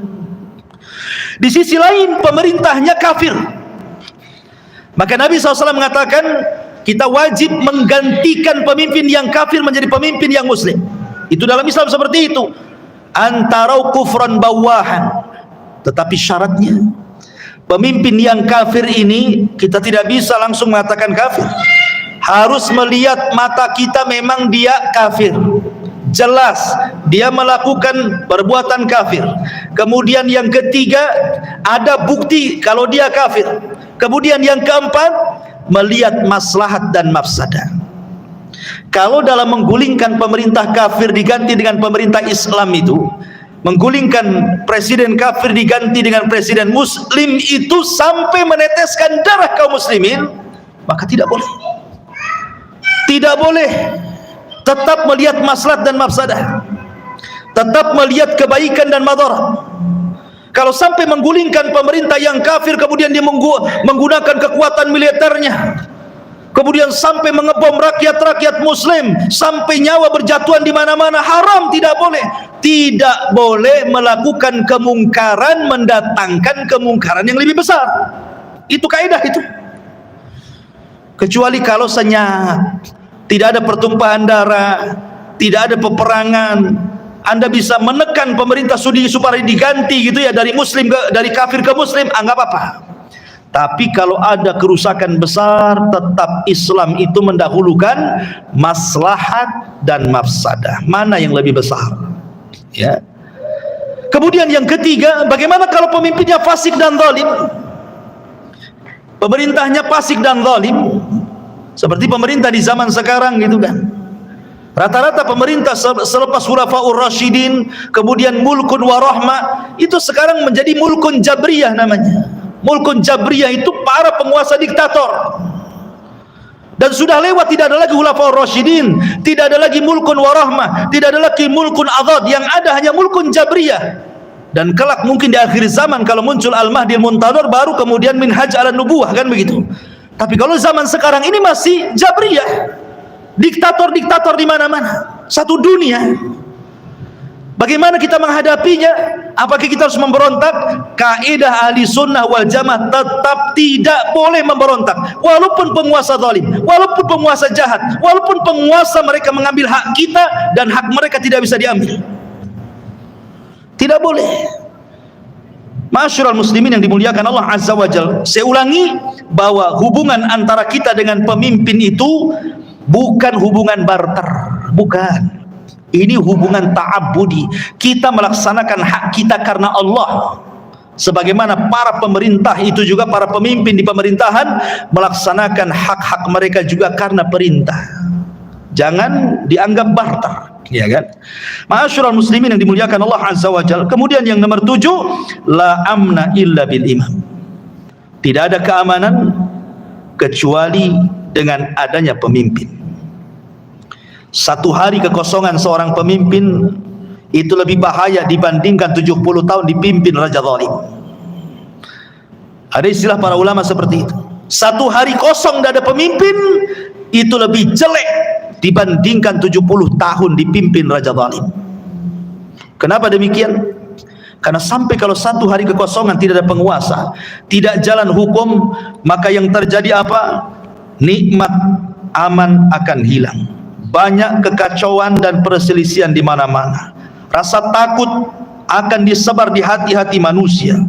Di sisi lain pemerintahnya kafir, maka Nabi SAW mengatakan kita wajib menggantikan pemimpin yang kafir menjadi pemimpin yang muslim. Itu dalam Islam seperti itu. Antara kufran bawahan, tetapi syaratnya pemimpin yang kafir ini kita tidak bisa langsung mengatakan kafir. Harus melihat mata kita memang dia kafir, jelas dia melakukan perbuatan kafir. Kemudian yang ketiga, ada bukti kalau dia kafir. Kemudian yang keempat, melihat maslahat dan mafsadah. Kalau dalam menggulingkan pemerintah kafir diganti dengan pemerintah Islam itu, menggulingkan presiden kafir diganti dengan presiden muslim itu sampai meneteskan darah kaum muslimin, maka tidak boleh. Tidak boleh. Tetap melihat maslahat dan mafsadah, tetap melihat kebaikan dan madarat. Kalau sampai menggulingkan pemerintah yang kafir, kemudian dia menggunakan kekuatan militernya, kemudian sampai mengebom rakyat-rakyat muslim, sampai nyawa berjatuhan di mana-mana, haram, tidak boleh. Tidak boleh melakukan kemungkaran mendatangkan kemungkaran yang lebih besar. Itu kaidah itu. Kecuali kalau senyap, tidak ada pertumpahan darah, tidak ada peperangan, Anda bisa menekan pemerintah supaya diganti gitu ya, dari muslim dari kafir ke muslim, anggap apa. Tapi kalau ada kerusakan besar, tetap Islam itu mendahulukan maslahat dan mafsadah. Mana yang lebih besar? Ya. Kemudian yang ketiga, bagaimana kalau pemimpinnya fasik dan zalim? Pemerintahnya fasik dan zalim, seperti pemerintah di zaman sekarang gitu kan. Rata-rata pemerintah selepas khulafaur rasyidin, kemudian mulkun warahmah, itu sekarang menjadi mulkun jabriyah namanya. Mulkun jabriyah itu para penguasa diktator. Dan sudah lewat, tidak ada lagi khulafaur rasyidin, tidak ada lagi mulkun warahmah, tidak ada lagi mulkun adad, yang ada hanya mulkun jabriyah. Dan kelak mungkin di akhir zaman kalau muncul Al-Mahdi Al-Muntadhar, baru kemudian minhaj ala nubuwah, kan begitu. Tapi kalau zaman sekarang ini masih jabriyah. Diktator-diktator di mana-mana, satu dunia. Bagaimana kita menghadapinya? Apakah kita harus memberontak? Kaidah ahli sunnah wal jamaah tetap tidak boleh memberontak, walaupun penguasa zalim, walaupun penguasa jahat, walaupun penguasa mereka mengambil hak kita dan hak mereka tidak bisa diambil. Tidak boleh. Ma'asyiral muslimin yang dimuliakan Allah Azza wa Jalla, saya ulangi bahwa hubungan antara kita dengan pemimpin itu bukan hubungan barter, bukan. Ini hubungan ta'abbudi. Kita melaksanakan hak kita karena Allah. Sebagaimana para pemerintah itu juga, para pemimpin di pemerintahan melaksanakan hak-hak mereka juga karena perintah. Jangan dianggap barter, ya kan? Ma'asyiral muslimin yang dimuliakan Allah Azza wa Jalla. Kemudian yang nomor 7, la amna illa bil imam. Tidak ada keamanan kecuali dengan adanya pemimpin. Satu hari kekosongan seorang pemimpin itu lebih bahaya dibandingkan 70 tahun dipimpin raja zalim. Ada istilah para ulama seperti itu. Satu hari kosong tidak ada pemimpin itu lebih jelek dibandingkan 70 tahun dipimpin raja zalim. Kenapa demikian? Karena sampai kalau satu hari kekosongan tidak ada penguasa, tidak jalan hukum, maka yang terjadi apa? Nikmat aman akan hilang. Banyak kekacauan dan perselisihan di mana-mana. Rasa takut akan disebar di hati-hati manusia.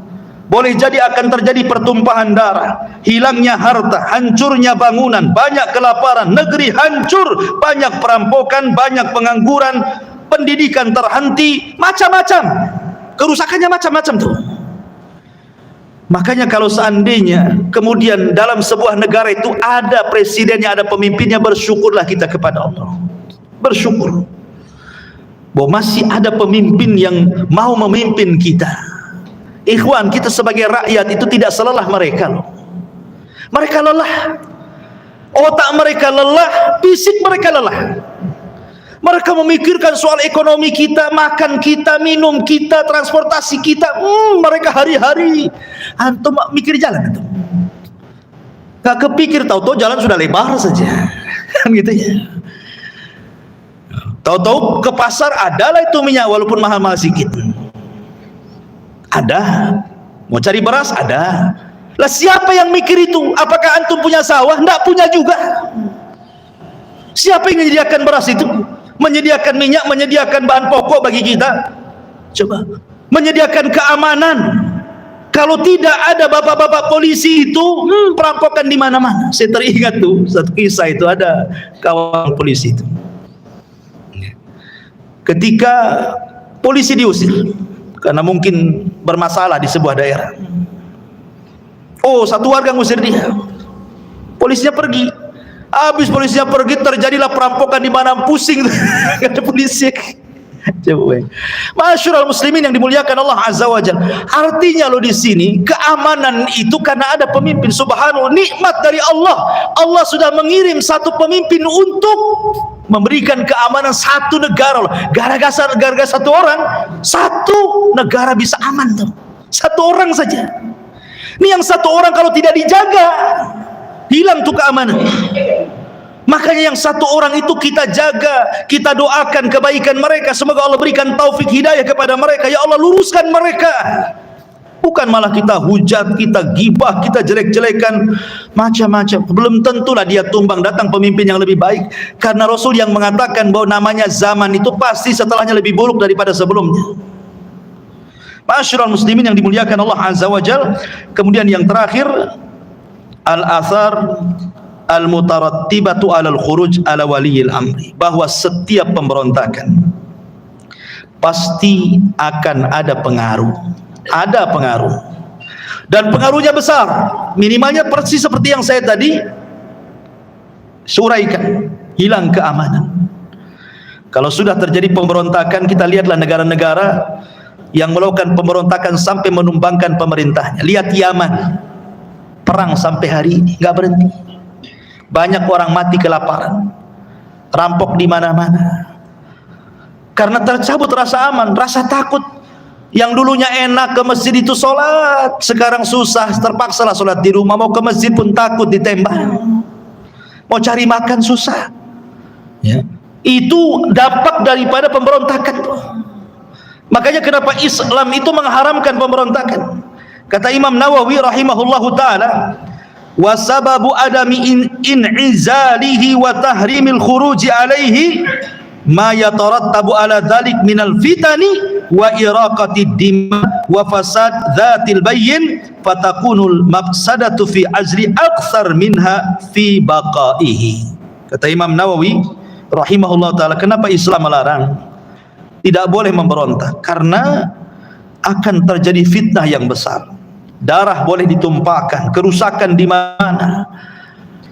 Boleh jadi akan terjadi pertumpahan darah, hilangnya harta, hancurnya bangunan, banyak kelaparan, negeri hancur, banyak perampokan, banyak pengangguran, pendidikan terhenti, macam-macam. Kerusakannya macam-macam tuh. Makanya kalau seandainya kemudian dalam sebuah negara itu ada presidennya, ada pemimpinnya, bersyukurlah kita kepada Allah. Bersyukur bahwa masih ada pemimpin yang mau memimpin kita. Ikhwan, kita sebagai rakyat itu tidak selelah mereka loh. Mereka lelah, otak mereka lelah, fisik mereka lelah. Mereka memikirkan soal ekonomi kita, makan kita, minum kita, transportasi kita. Mereka hari-hari antum mikir jalan itu. Gak kepikir, tahu-tahu jalan sudah lebar saja. Kan gitu ya. Tahu-tahu ke pasar adalah itu minyak walaupun mahal-mahal sedikit. Ada. Mau cari beras ada. Lah siapa yang mikir itu? Apakah antum punya sawah? Enggak punya juga. Siapa yang menyediakan beras itu? Menyediakan minyak, menyediakan bahan pokok bagi kita. Coba menyediakan keamanan. Kalau tidak ada bapak-bapak polisi itu, perampokan di mana-mana. Saya teringat tuh satu kisah, itu ada kawan polisi itu. Ketika polisi diusir karena mungkin bermasalah di sebuah daerah. Oh, satu warga ngusir dia. Polisinya pergi. Habis polisinya pergi, terjadilah perampokan di mana, pusing. Gak ada polisi. Ma'asyiral muslimin yang dimuliakan Allah Azza wa Jalla. Artinya lo di sini keamanan itu karena ada pemimpin. Subhanallah, nikmat dari Allah. Allah sudah mengirim satu pemimpin untuk memberikan keamanan satu negara loh. Gara-gara satu orang, satu negara bisa aman tuh. Satu orang saja. Ini yang satu orang kalau tidak dijaga, hilang tuh keamanan. Makanya yang satu orang itu kita jaga, kita doakan kebaikan mereka. Semoga Allah berikan taufik hidayah kepada mereka. Ya Allah, luruskan mereka. Bukan malah kita hujat, kita gibah, kita jelek-jelekan, macam-macam. Belum tentulah dia tumbang, datang pemimpin yang lebih baik. Karena Rasul yang mengatakan bahwa namanya zaman itu pasti setelahnya lebih buruk daripada sebelumnya. Ma'asyiral muslimin yang dimuliakan Allah Azza wa Jalla. Kemudian yang terakhir, al-athar al-mutarattibatu alal khuruj ala waliyil amri, bahwa setiap pemberontakan pasti akan ada pengaruh. Ada pengaruh, dan pengaruhnya besar. Minimalnya persis seperti yang saya tadi suraikan, hilang keamanan. Kalau sudah terjadi pemberontakan, kita lihatlah negara-negara yang melakukan pemberontakan sampai menumbangkan pemerintahnya. Lihat Yaman, perang sampai hari ini nggak berhenti. Banyak orang mati kelaparan, rampok di mana-mana. Karena tercabut rasa aman, rasa takut. Yang dulunya enak ke masjid itu sholat, sekarang susah, terpaksalah sholat di rumah. Mau ke masjid pun takut ditembak. Mau cari makan susah. Ya. Itu dampak daripada pemberontakan. Makanya kenapa Islam itu mengharamkan pemberontakan. Kata Imam Nawawi rahimahullahu ta'ala, wa sababu adami in'izalihi wa tahrimil khuruji alaihi ma yatarattabu ala dhalik minal fitani wa iraqatid dima wa fasad dhatil bayyin fatakunul maqsadatu fi ajri akthar minha fi baqaihi. Kata Imam Nawawi rahimahullah ta'ala, kenapa Islam melarang? tidak boleh memberontak karena akan terjadi fitnah yang besar. Darah boleh ditumpahkan, kerusakan di mana.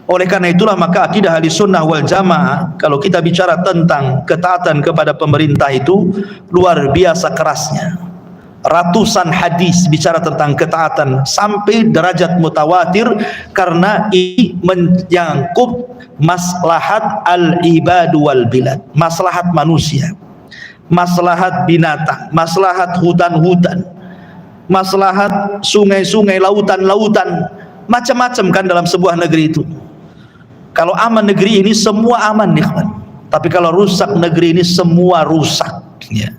Oleh karena itulah maka akidah Ahlussunnah wal Jamaah, kalau kita bicara tentang ketaatan kepada pemerintah itu luar biasa kerasnya. Ratusan hadis bicara tentang ketaatan sampai derajat mutawatir, karena ini menyangkut maslahat al-ibad wal bilad, maslahat manusia, maslahat binatang, maslahat hutan-hutan, maslahat sungai-sungai, lautan-lautan, macam-macam kan dalam sebuah negeri itu. Kalau aman negeri ini semua aman, ikhwan. Tapi kalau rusak negeri ini semua rusak, ya.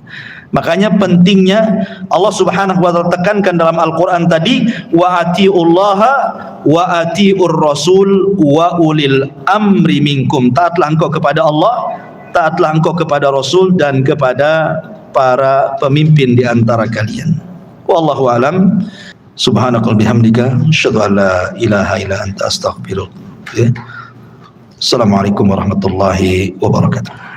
Makanya pentingnya Allah Subhanahu wa taala tekankan dalam Al-Qur'an tadi, wa atiullaha wa atiur rasul wa ulil amri minkum. Taatlah engkau kepada Allah, taatlah engkau kepada Rasul dan kepada para pemimpin di antara kalian. Wallahu alam. Subhanakal bihamdika asyhadu an la ilaha illa anta astaghfiruka. Assalamualaikum warahmatullahi wabarakatuh.